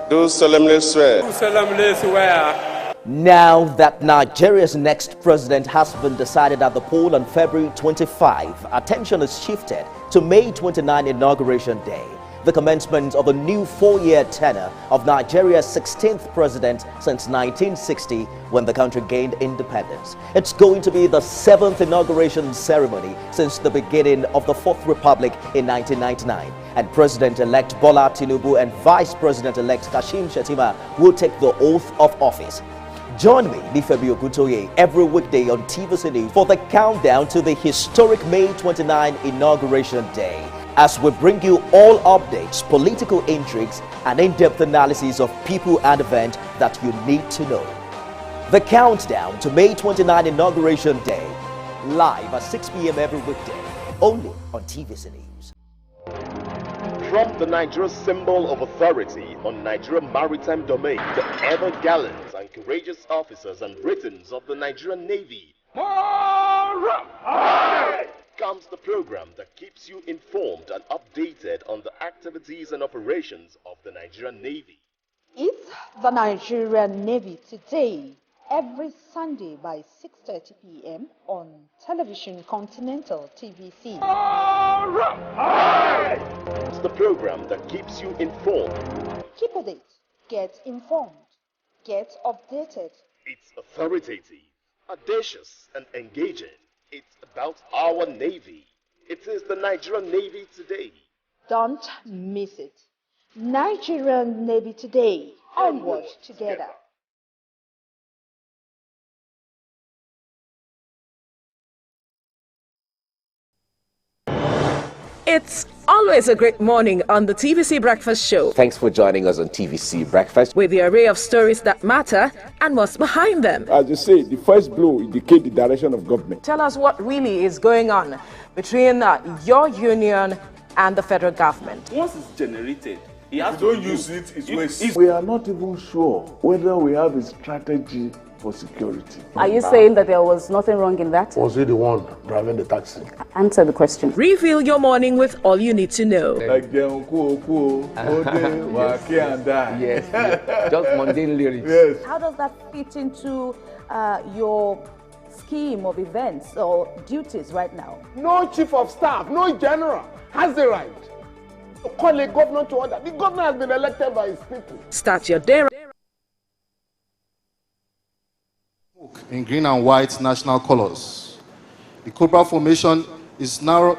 Do solemnly swear. Do solemnly swear. Now that Nigeria's next president has been decided at the poll on February 25, attention is shifted to May 29 Inauguration Day. the commencement of a new 4-year tenure of Nigeria's 16th president since 1960 when the country gained independence. It's going to be the 7th inauguration ceremony since the beginning of the 4th Republic in 1999. And President-elect Bola Tinubu and Vice President-elect Kashim Shettima will take the oath of office. Join me, Nifemi Ogutoye, every weekday on TVC News for the countdown to the historic May 29 Inauguration Day, as we bring you all updates, political intrigues, and in-depth analysis of people and events that you need to know. The countdown to May 29 Inauguration Day, live at 6 p.m. every weekday, only on TVC News. From the Nigeria symbol of authority on Nigerian maritime domain, the ever gallant and courageous officers and Britons of the Nigerian Navy, comes the program that keeps you informed and updated on the activities and operations of the Nigerian Navy. It's the Nigerian Navy Today, every Sunday by 6:30 p.m. on Television Continental TVC. It's the program that keeps you informed. Keep a date, get informed, get updated. It's authoritative, audacious, and engaging. It's about our Navy. It is the Nigerian Navy Today. Don't miss it. Nigerian Navy Today, onward together. It's always a great morning on the TVC Breakfast Show. Thanks for joining us on TVC Breakfast. With the array of stories that matter and what's behind them. As you say, the first blow indicates the direction of government. Tell us what really is going on between your union and the federal government. Once it's generated, if you don't use it, it's waste. We are not even sure whether we have a strategy for security. Are you saying that there was nothing wrong in that? Was he the one driving the taxi? Answer the question. Reveal your morning with all you need to know. Like the yes, just mundane lyrics. Yes. How does that fit into your scheme of events or duties right now? No chief of staff, no general has the right to call a governor to order. The governor has been elected by his people. Start your day. In green and white national colors. The Cobra formation is now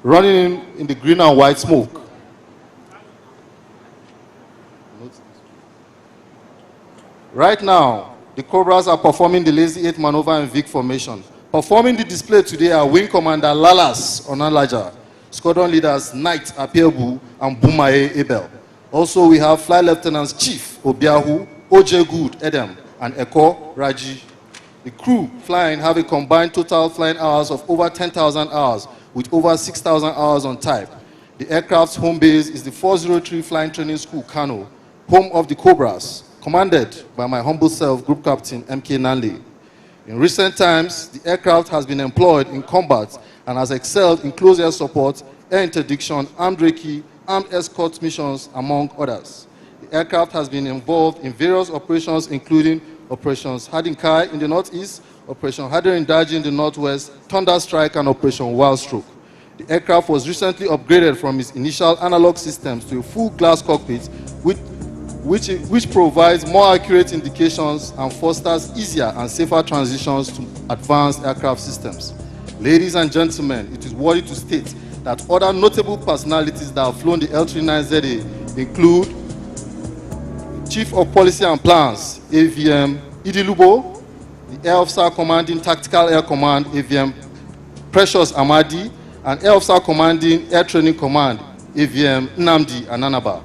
running in the green and white smoke. Right now, the Cobras are performing the Lazy 8 maneuver in Vic formation. Performing the display today are Wing Commander Lalas Onalaja, Squadron Leaders Knight Apiebu, and Bumae Abel. Also, we have Flight Lieutenants Chief Obiahu, OJ Good Edem, and Eko Raji. The crew flying have a combined total flying hours of over 10,000 hours, with over 6,000 hours on type. The aircraft's home base is the 403 Flying Training School, Kano, home of the Cobras, commanded by my humble self, Group Captain MK Nanley. In recent times, the aircraft has been employed in combat and has excelled in close air support, air interdiction, armed recce, armed escort missions, among others. The aircraft has been involved in various operations, including Operations Hadinkai in the northeast, Operation Hadirin Daji in the northwest, Thunder Strike, and Operation Wild Stroke. The aircraft was recently upgraded from its initial analog systems to a full glass cockpit, which provides more accurate indications and fosters easier and safer transitions to advanced aircraft systems. Ladies and gentlemen, it is worthy to state that other notable personalities that have flown the L39ZA include Chief of Policy and Plans, AVM Idilubo, the Air Officer Commanding Tactical Air Command, AVM Precious Amadi, and Air Officer Commanding Air Training Command, AVM Nnamdi Ananaba.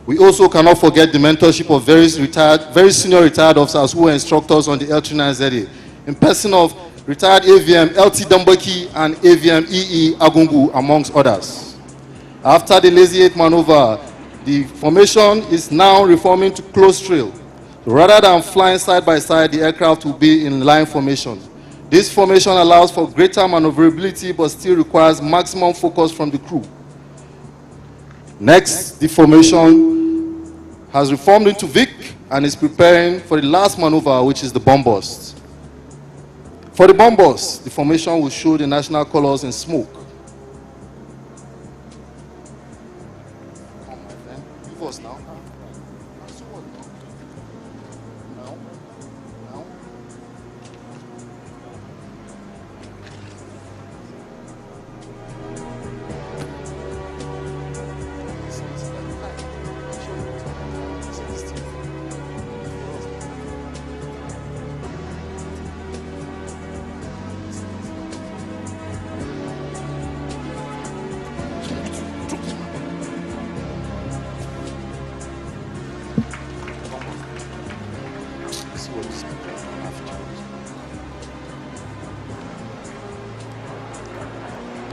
We also cannot forget the mentorship of very senior retired officers who were instructors on the L39ZA, in person of retired AVM LT Dambaki and AVM EE Agungu, amongst others. After the Lazy 8 maneuver, the formation is now reforming to close trail. Rather than flying side by side, the aircraft will be in line formation. This formation allows for greater maneuverability but still requires maximum focus from the crew. Next, the formation has reformed into Vic and is preparing for the last maneuver, which is the bomb burst. For the bomb burst, the formation will show the national colors in smoke.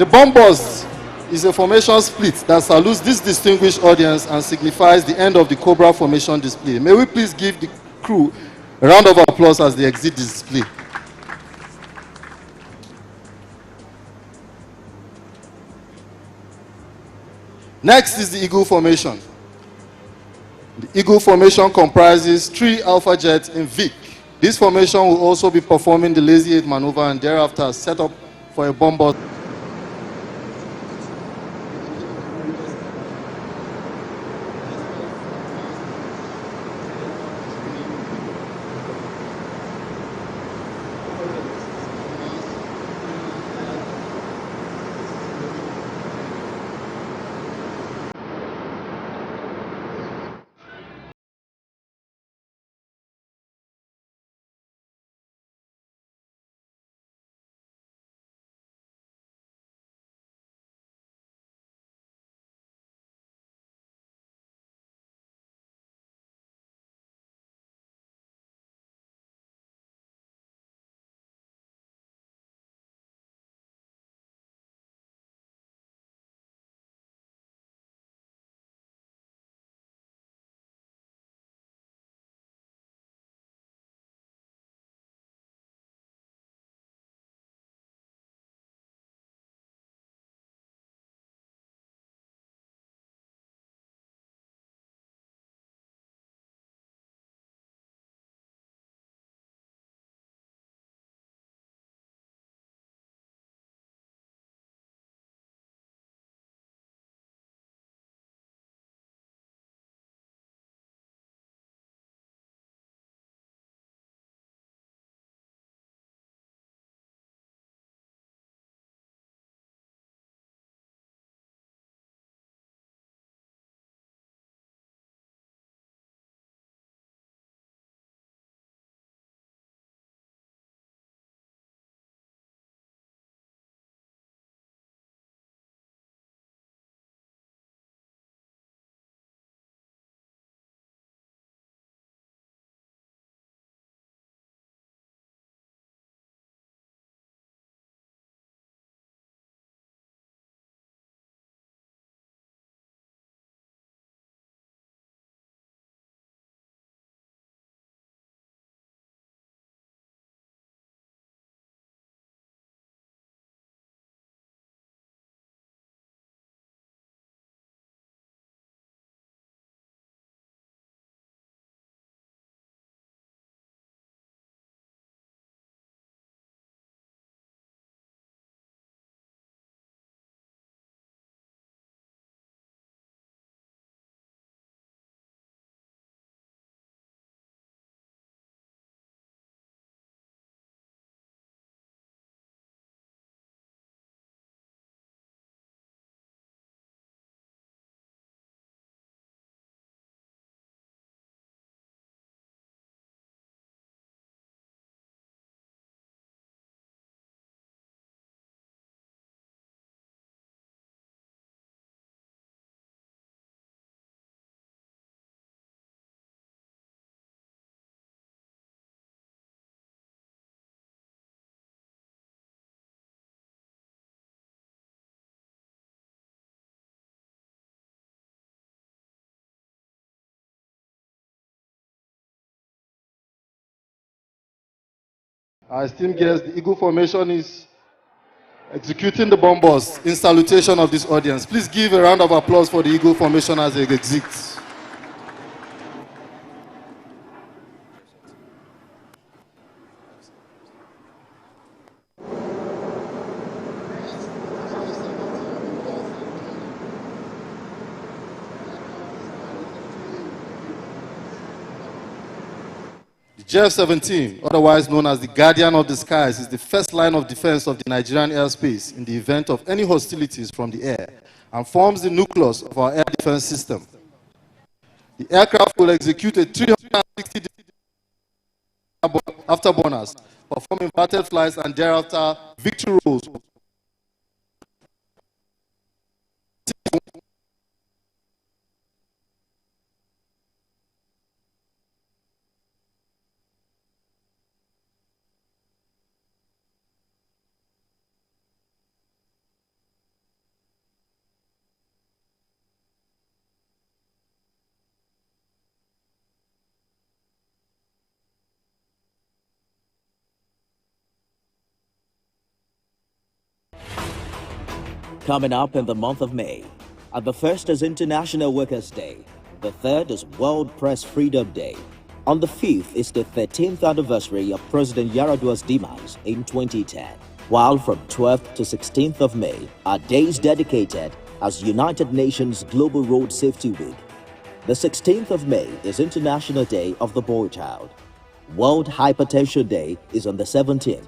The bomb burst is a formation split that salutes this distinguished audience and signifies the end of the Cobra formation display. May we please give the crew a round of applause as they exit the display. Next is the Eagle formation. The Eagle formation comprises 3 Alpha jets in VIC. This formation will also be performing the Lazy 8 maneuver and thereafter set up for a bomb burst. Our esteemed guest, the Eagle formation is executing the bomb burst in salutation of this audience. Please give a round of applause for the Eagle formation as it exits. The JF-17, otherwise known as the Guardian of the Skies, is the first line of defense of the Nigerian airspace in the event of any hostilities from the air and forms the nucleus of our air defense system. The aircraft will execute a 360 afterburners, perform inverted flights, and thereafter victory rolls. Coming up in the month of May, the 1st is International Workers' Day, the 3rd is World Press Freedom Day. On the 5th is the 13th anniversary of President Yar'Adua's demise in 2010, while from 12th to 16th of May are days dedicated as United Nations Global Road Safety Week. The 16th of May is International Day of the Boy Child. World Hypertension Day is on the 17th,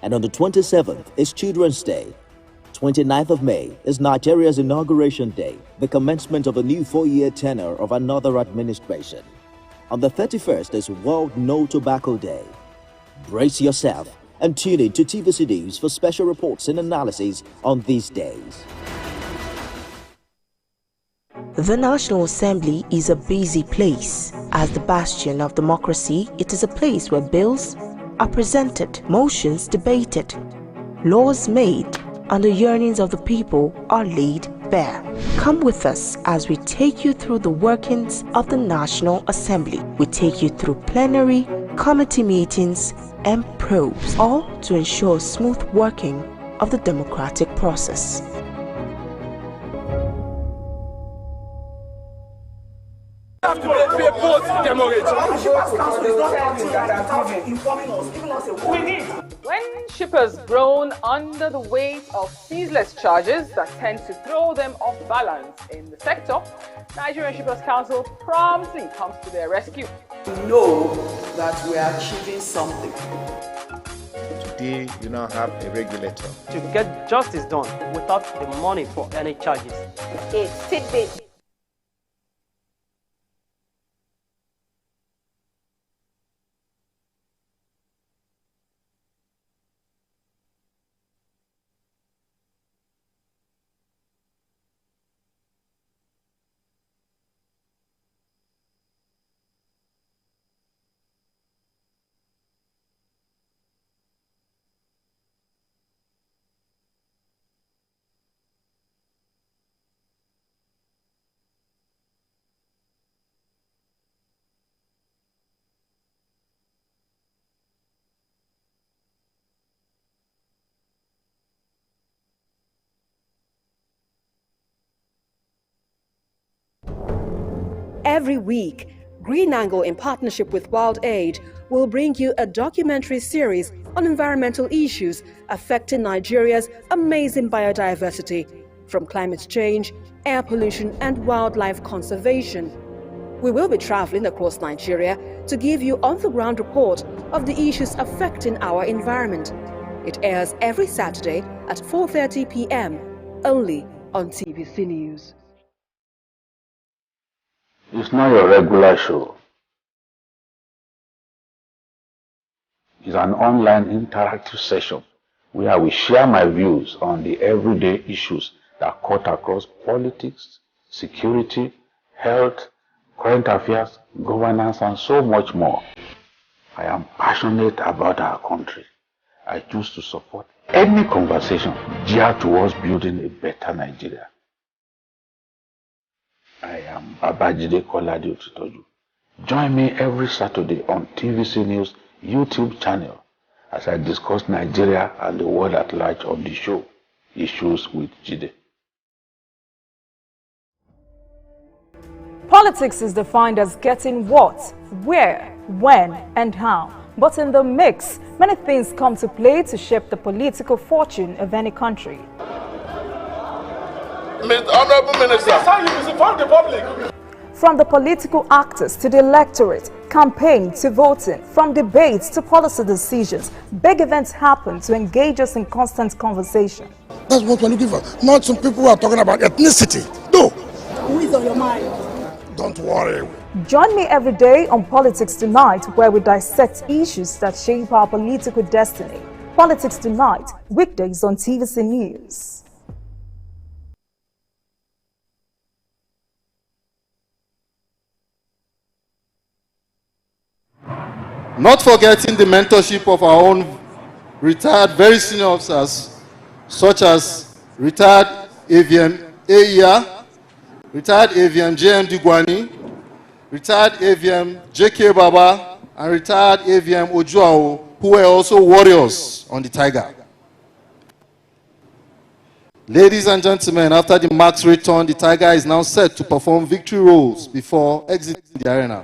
and on the 27th is Children's Day. 29th of May is Nigeria's Inauguration Day, the commencement of a new 4-year tenure of another administration. On the 31st is World No Tobacco Day. Brace yourself and tune in to TVC News for special reports and analyses on these days. The National Assembly is a busy place. As the bastion of democracy, it is a place where bills are presented, motions debated, laws made, and the yearnings of the people are laid bare. Come with us as we take you through the workings of the National Assembly. We take you through plenary, committee meetings, and probes, all to ensure smooth working of the democratic process. When shippers groan under the weight of ceaseless charges that tend to throw them off balance in the sector, Nigerian Shippers Council promptly comes to their rescue. We know that we are achieving something. Today, you now have a regulator. To get justice done without the money for any charges. It's tidbit. Every week, Green Angle, in partnership with Wild Aid, will bring you a documentary series on environmental issues affecting Nigeria's amazing biodiversity, from climate change, air pollution, and wildlife conservation. We will be traveling across Nigeria to give you on-the-ground report of the issues affecting our environment. It airs every Saturday at 4:30 p.m. only on TVC News. It's not your regular show. It's an online interactive session where we share my views on the everyday issues that cut across politics, security, health, current affairs, governance, and so much more. I am passionate about our country. I choose to support any conversation geared towards building a better Nigeria. I am Babajide Kolade Otitoju. Join me every Saturday on TVC News YouTube channel as I discuss Nigeria and the world at large on the show, Issues with Jide. Politics is defined as getting what, where, when, and how. But in the mix, many things come to play to shape the political fortune of any country. Honorable Minister, this is how you misinform the public. From the political actors to the electorate, campaign to voting, from debates to policy decisions, big events happen to engage us in constant conversation. That's what we're looking for. Not some people who are talking about ethnicity. No. Who is on your mind? Don't worry. Join me every day on Politics Tonight, where we dissect issues that shape our political destiny. Politics Tonight, weekdays on TVC News. Not forgetting the mentorship of our own retired very senior officers, such as retired AVM AIA, retired AVM JM Digwani, retired AVM JK Baba, and retired AVM Ojuao, who were also warriors on the Tiger. Ladies and gentlemen, after the marks return, the Tiger is now set to perform victory rolls before exiting the arena.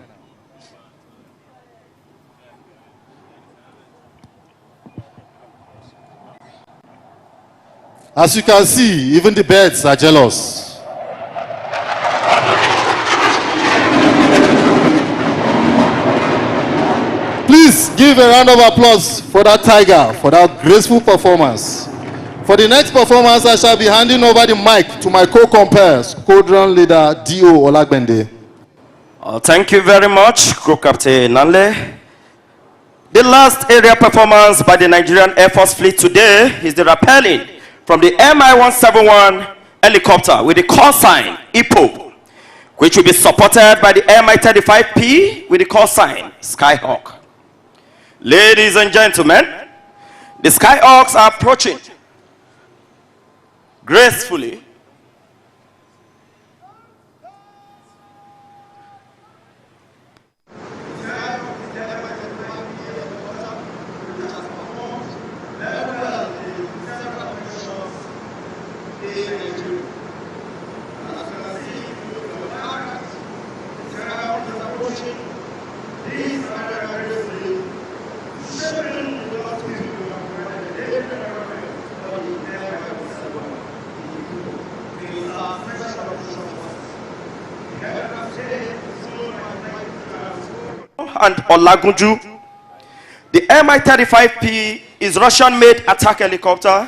As you can see, even the birds are jealous. Please give a round of applause for that Tiger, for that graceful performance. For the next performance, I shall be handing over the mic to my co-compare, Squadron Leader D.O. Olagbende. Thank you very much, Group Captain Nanle. The last area performance by the Nigerian Air Force fleet today is the rappelling from the Mi-171 helicopter with the call sign IPO, which will be supported by the Mi-35P with the call sign Skyhawk. Ladies and gentlemen, the Skyhawks are approaching gracefully. And Olagunju. The Mi-35P is Russian-made attack helicopter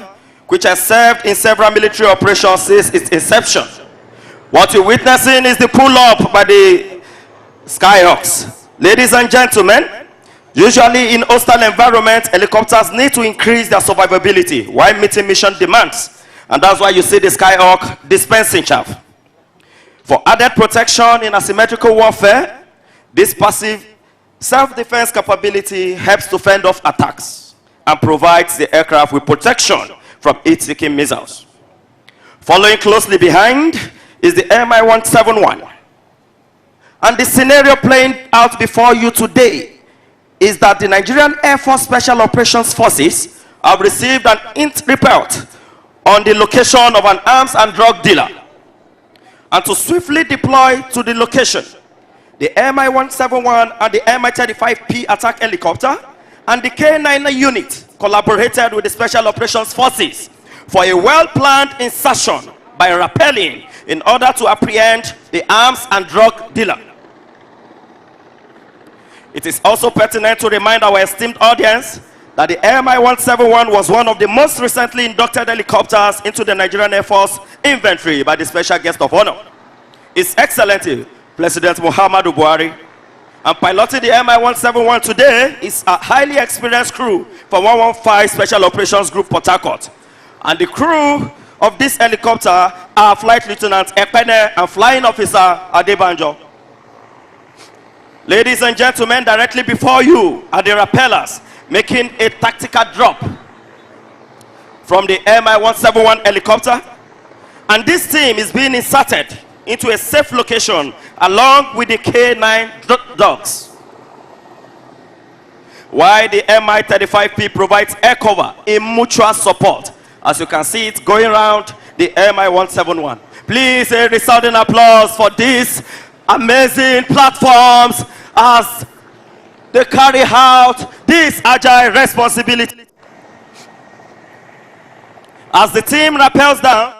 which has served in several military operations since its inception. What you're witnessing is the pull-up by the Skyhawks. Ladies and gentlemen, usually in hostile environments, helicopters need to increase their survivability while meeting mission demands. And that's why you see the Skyhawk dispensing chaff. For added protection in asymmetrical warfare, this passive self-defense capability helps to fend off attacks and provides the aircraft with protection from heat-seeking missiles. Following closely behind is the Mi-171. And the scenario playing out before you today is that the Nigerian Air Force Special Operations Forces have received an int report on the location of an arms and drug dealer. And to swiftly deploy to the location, the Mi-171 and the Mi-35P attack helicopter and the K9 unit collaborated with the Special Operations Forces for a well-planned insertion by rappelling in order to apprehend the arms and drug dealer. It is also pertinent to remind our esteemed audience that the Mi-171 was one of the most recently inducted helicopters into the Nigerian Air Force inventory by the Special Guest of Honor, His Excellency President Muhammadu Buhari. And piloting the Mi-171 today is a highly experienced crew from 115 Special Operations Group Port Harcourt. And the crew of this helicopter are Flight Lieutenant Ekpene and Flying Officer Adebanjo. Ladies and gentlemen, directly before you are the rappellers making a tactical drop from the Mi-171 helicopter. And this team is being inserted into a safe location along with the K9 dogs, while the Mi-35P provides air cover in mutual support. As you can see, it's going around the Mi-171. Please a resounding applause for these amazing platforms as they carry out this agile responsibility. As the team rappels down,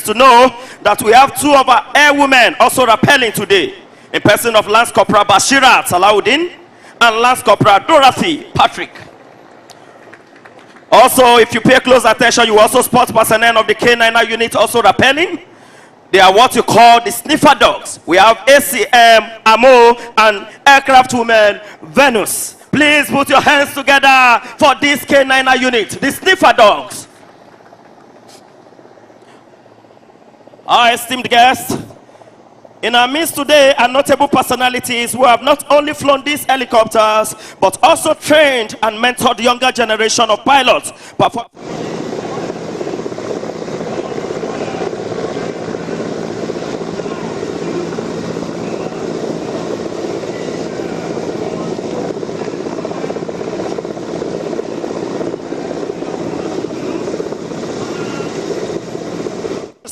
to know that we have two of our airwomen also rappelling today, in person of Lance Corporal Bashirat Salauddin and Lance Corporal Dorothy Patrick. Also, if you pay close attention, you also spot personnel of the K9 unit also rappelling. They are what you call the sniffer dogs. We have ACM, Amo, and aircraft woman Venus. Please put your hands together for this K9 unit, the sniffer dogs. Our esteemed guests, in our midst today are notable personalities who have not only flown these helicopters, but also trained and mentored the younger generation of pilots.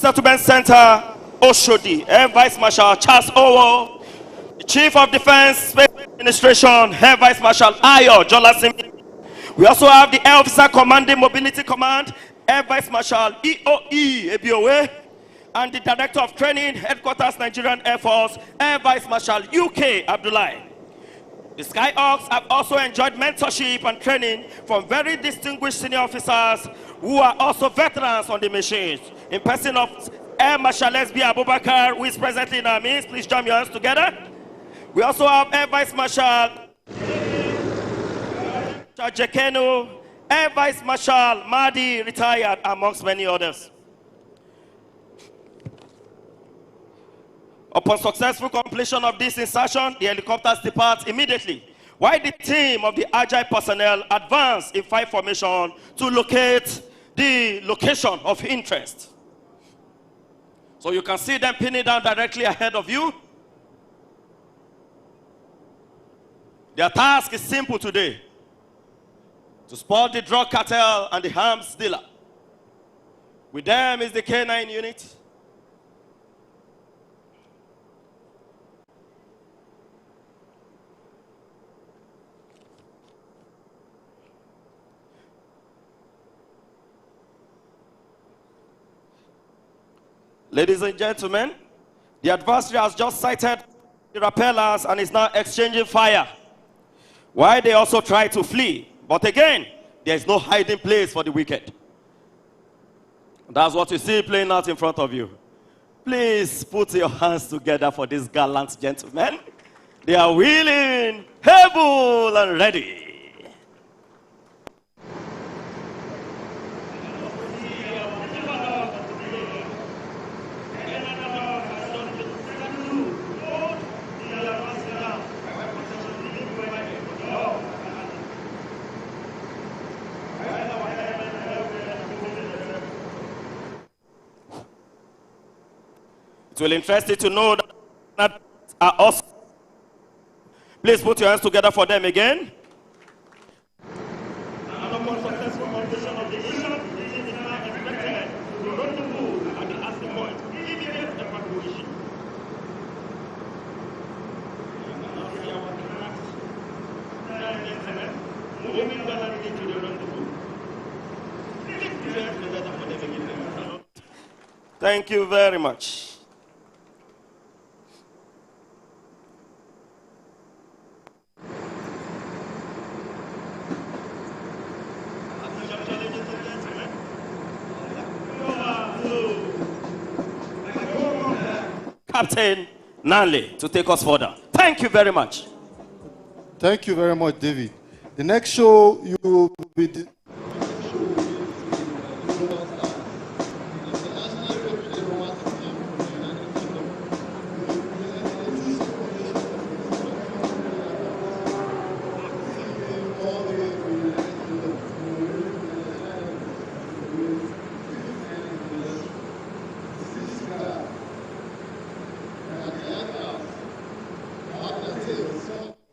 Settlement Center, Oshodi, Air Vice Marshal Charles Owo, the Chief of Defense Space Administration, Air Vice Marshal Ayo Jolasimi. We also have the Air Officer Commanding Mobility Command, Air Vice Marshal EOE Ebiowe, and the Director of Training, Headquarters Nigerian Air Force, Air Vice Marshal UK Abdullahi. The Skyhawks have also enjoyed mentorship and training from very distinguished senior officers who are also veterans on the machines. In person of Air Marshal S.B. Abubakar, who is presently in our midst, please join your hands together. We also have Air Vice Marshal Jekeno, Air Vice Marshal Mahdi, retired, amongst many others. Upon successful completion of this insertion, the helicopters depart immediately, while the team of the agile personnel advance in 5 formation to locate the location of interest. So you can see them pinning down directly ahead of you. Their task is simple today: to spot the drug cartel and the arms dealer. With them is the K9 unit. Ladies and gentlemen, the adversary has just sighted the rappellers and is now exchanging fire, while they also try to flee. But again, there is no hiding place for the wicked. That's what you see playing out in front of you. Please put your hands together for these gallant gentlemen. They are willing, able, and ready. It will interest you to know that are also. Please put your hands together for them again. Thank you very much. Captain Nanley to take us further. Thank you very much. Thank you very much, David. The next show you will be...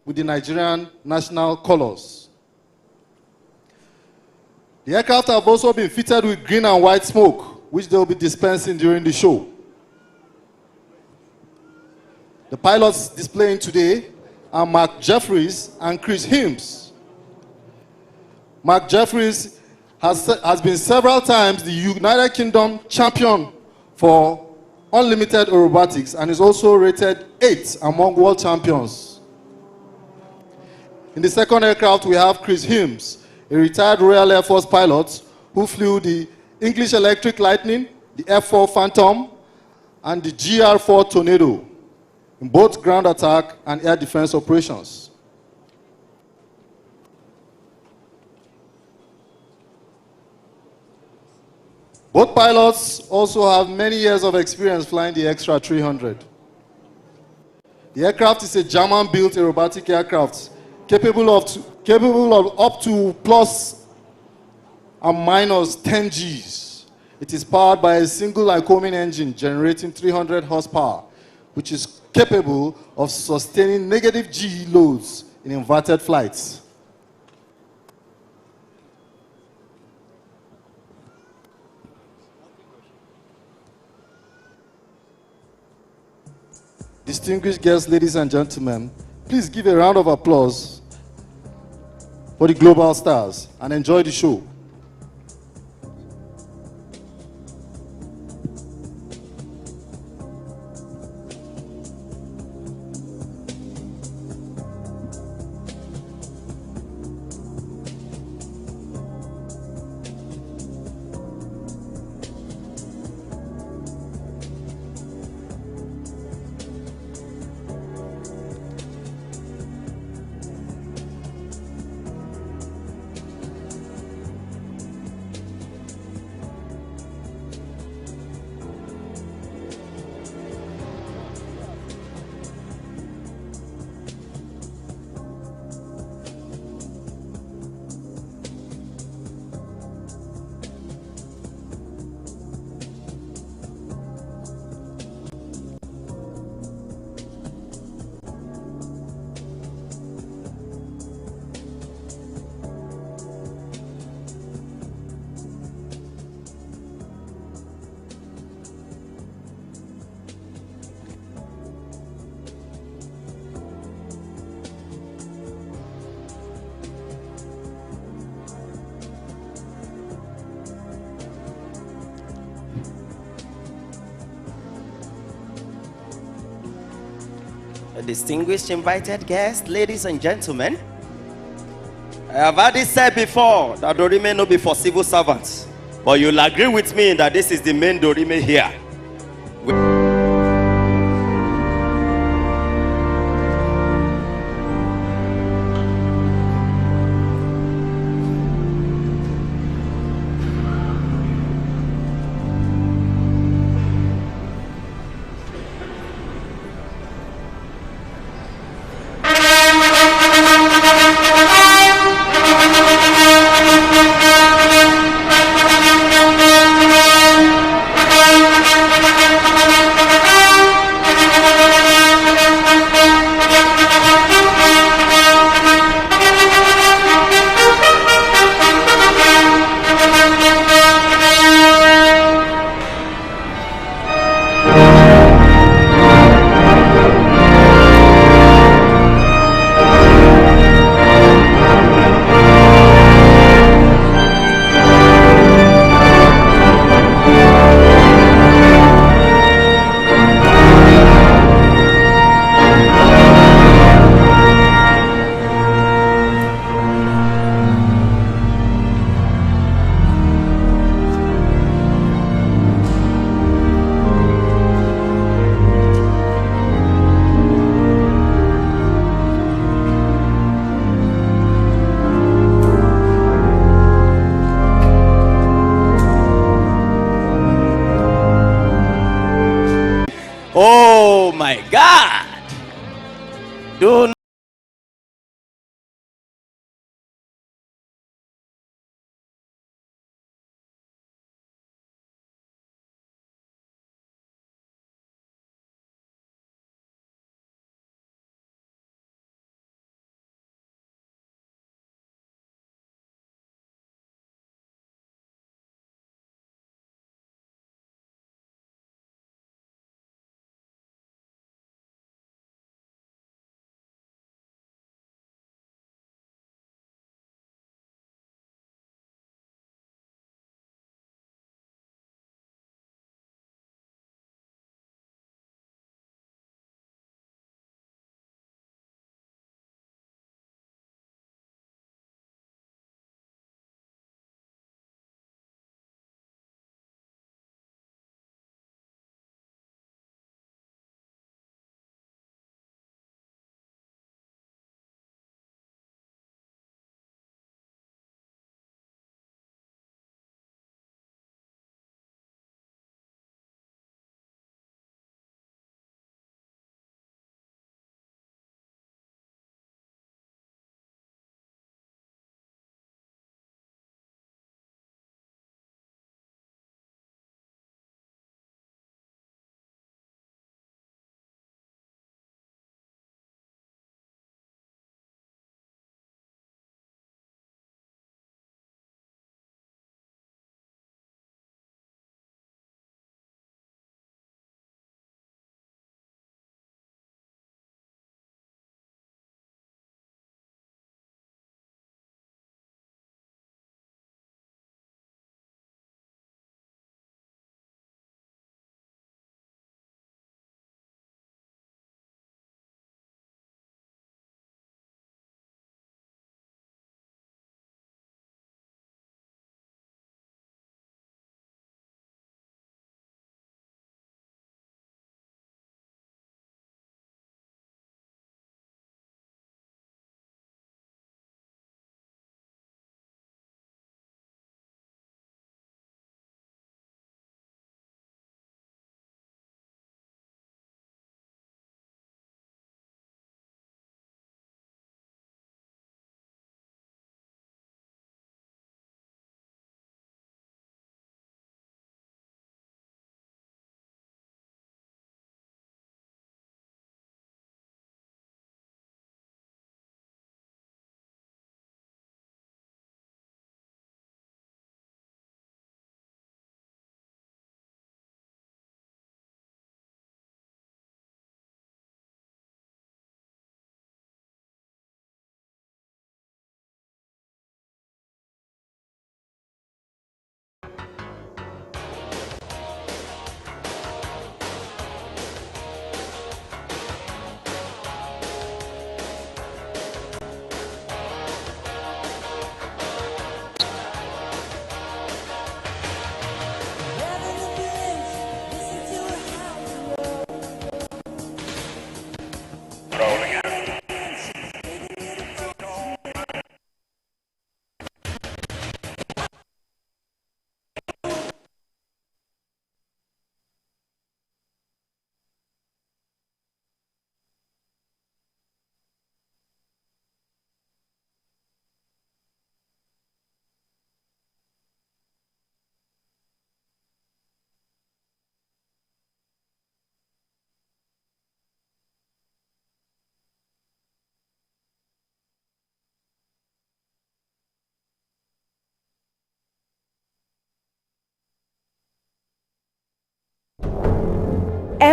with the Nigerian national colors. The aircraft have also been fitted with green and white smoke, which they will be dispensing during the show. The pilots displaying today are Mark Jeffries and Chris Himes. Mark Jeffries has been several times the United Kingdom champion for unlimited aerobatics and is also rated 8 among world champions. In the second aircraft, we have Chris Himes, a retired Royal Air Force pilot who flew the English Electric Lightning, the F-4 Phantom, and the GR-4 Tornado in both ground attack and air defense operations. Both pilots also have many years of experience flying the Extra 300. The aircraft is a German-built aerobatic aircraft capable of up to plus and minus 10 Gs. It is powered by a single Lycoming engine generating 300 horsepower, which is capable of sustaining negative G loads in inverted flights. Distinguished guests, ladies and gentlemen, please give a round of applause for the global stars and enjoy the show. Distinguished invited guests, ladies and gentlemen, I have already said before that Dorime no be for civil servants, but you'll agree with me that this is the main Dorime here. Oh my God! Do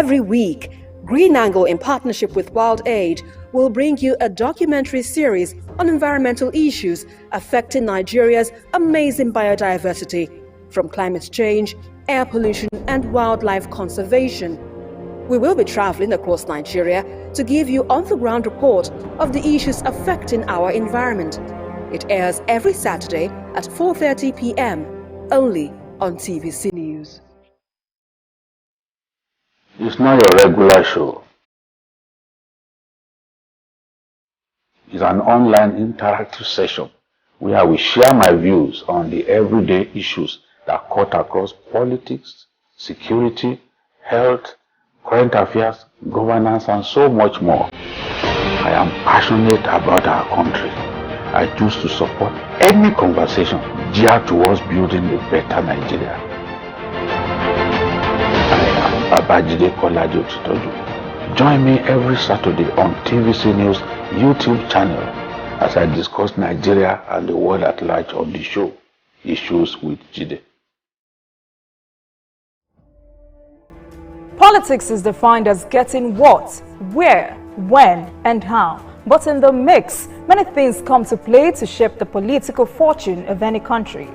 Every week, Green Angle, in partnership with Wild Aid, will bring you a documentary series on environmental issues affecting Nigeria's amazing biodiversity, from climate change, air pollution, and wildlife conservation. We will be traveling across Nigeria to give you on-the-ground report of the issues affecting our environment. It airs every Saturday at 4:30 p.m. only on TVC News. It's not your regular show. It's an online interactive session where we share my views on the everyday issues that cut across politics, security, health, current affairs, governance, and so much more. I am passionate about our country. I choose to support any conversation geared towards building a better Nigeria. I am Babajide Kolaji Otitoju. Join me every Saturday on TVC News YouTube channel as I discuss Nigeria and the world at large on the show, Issues with Jide. Politics is defined as getting what, where, when, and how. But in the mix, many things come to play to shape the political fortune of any country.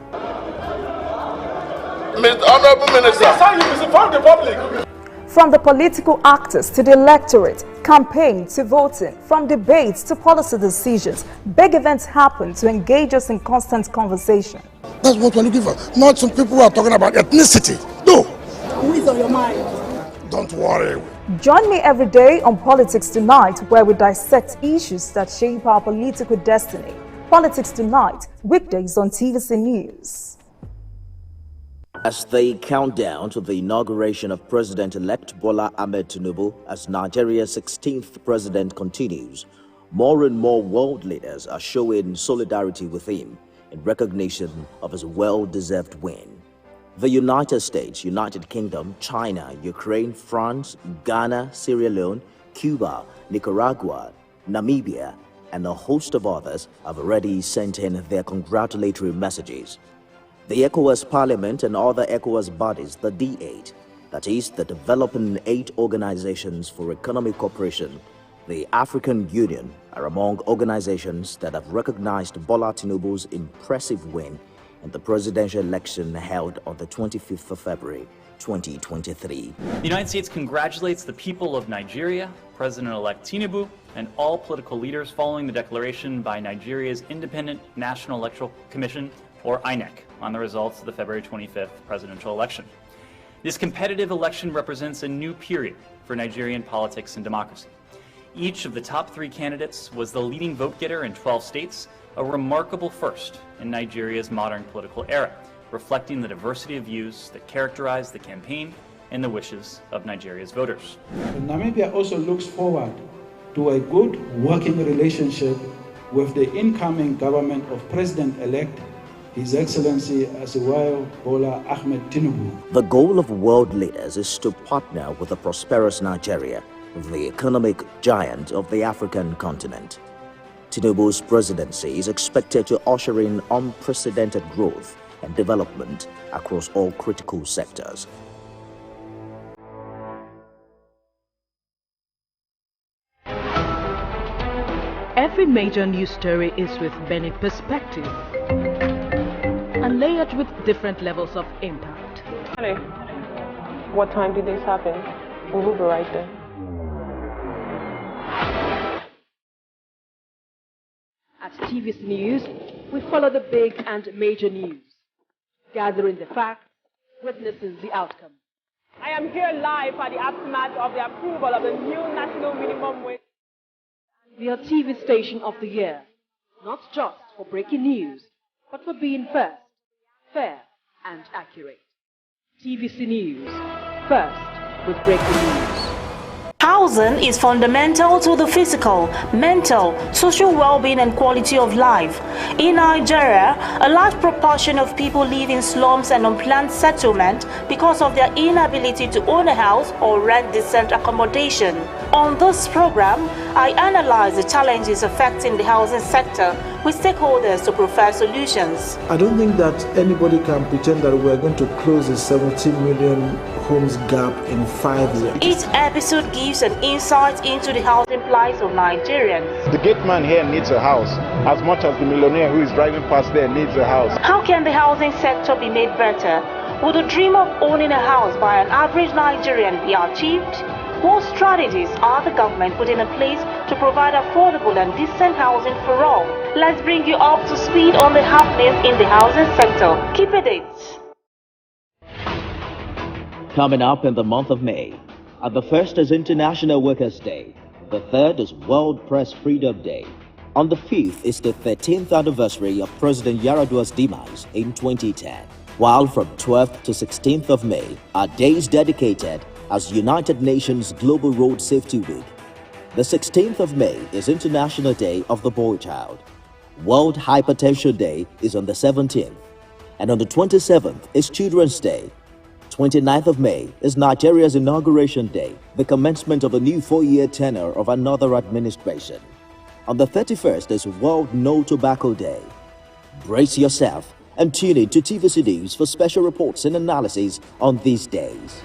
Mr. Honorable Minister, this is how you misinform the public. From the political actors to the electorate, campaign to voting, from debates to policy decisions, big events happen to engage us in constant conversation. That's what we're looking for. Not some people who are talking about ethnicity. No. Who is on your mind? Don't worry. Join me every day on Politics Tonight, where we dissect issues that shape our political destiny. Politics Tonight, weekdays on TVC News. As they count down to the inauguration of President-elect Bola Ahmed Tinubu as Nigeria's 16th president continues, more and more world leaders are showing solidarity with him in recognition of his well-deserved win. The United States, United Kingdom, China, Ukraine, France, Ghana, Sierra Leone, Cuba, Nicaragua, Namibia, and a host of others have already sent in their congratulatory messages. The ECOWAS Parliament and other ECOWAS bodies, the D8, that is, the Developing Aid Organizations for Economic Cooperation, the African Union, are among organizations that have recognized Bola Tinubu's impressive win in the presidential election held on the 25th of February, 2023. The United States congratulates the people of Nigeria, President-elect Tinubu, and all political leaders following the declaration by Nigeria's Independent National Electoral Commission, or INEC, on the results of the February 25th presidential election. This competitive election represents a new period for Nigerian politics and democracy. Each of the top 3 candidates was the leading vote-getter in 12 states, a remarkable first in Nigeria's modern political era, reflecting the diversity of views that characterize the campaign and the wishes of Nigeria's voters. Namibia also looks forward to a good working relationship with the incoming government of President-elect His Excellency Asiwaju Bola Ahmed Tinubu. The goal of world leaders is to partner with a prosperous Nigeria, the economic giant of the African continent. Tinubu's presidency is expected to usher in unprecedented growth and development across all critical sectors. Every major news story is with many perspectives and layered with different levels of impact. Honey, what time did this happen? We will be right there. At TVC News, we follow the big and major news, gathering the facts, witnessing the outcome. I am here live at the aftermath of the approval of the new national minimum wage. We are TV station of the year, not just for breaking news, but for being first, fair and accurate. TVC News, first with breaking news. Housing is fundamental to the physical, mental, social well-being and quality of life. In Nigeria, a large proportion of people live in slums and unplanned settlement because of their inability to own a house or rent decent accommodation. On this program, I analyze the challenges affecting the housing sector with stakeholders to provide solutions. I don't think that anybody can pretend that we're going to close the 17 million homes gap in 5 years. Each episode gives an insight into the housing plight of Nigerians. The gate man here needs a house as much as the millionaire who is driving past there needs a house. How can the housing sector be made better? Will the dream of owning a house by an average Nigerian be achieved? What strategies are the government putting in place to provide affordable and decent housing for all? Let's bring you up to speed on the happenings in the housing sector. Keep it. Coming up in the month of May, the first is International Workers' Day, the third is World Press Freedom Day. On the 5th is the 13th anniversary of President Yaradua's demise in 2010, while from 12th to 16th of May are days dedicated as United Nations Global Road Safety Week. The 16th of May is International Day of the Boy Child. World Hypertension Day is on the 17th. And on the 27th is Children's Day. 29th of May is Nigeria's Inauguration Day, the commencement of a new 4-year tenure of another administration. On the 31st is World No Tobacco Day. Brace yourself and tune in to TVC News for special reports and analyses on these days.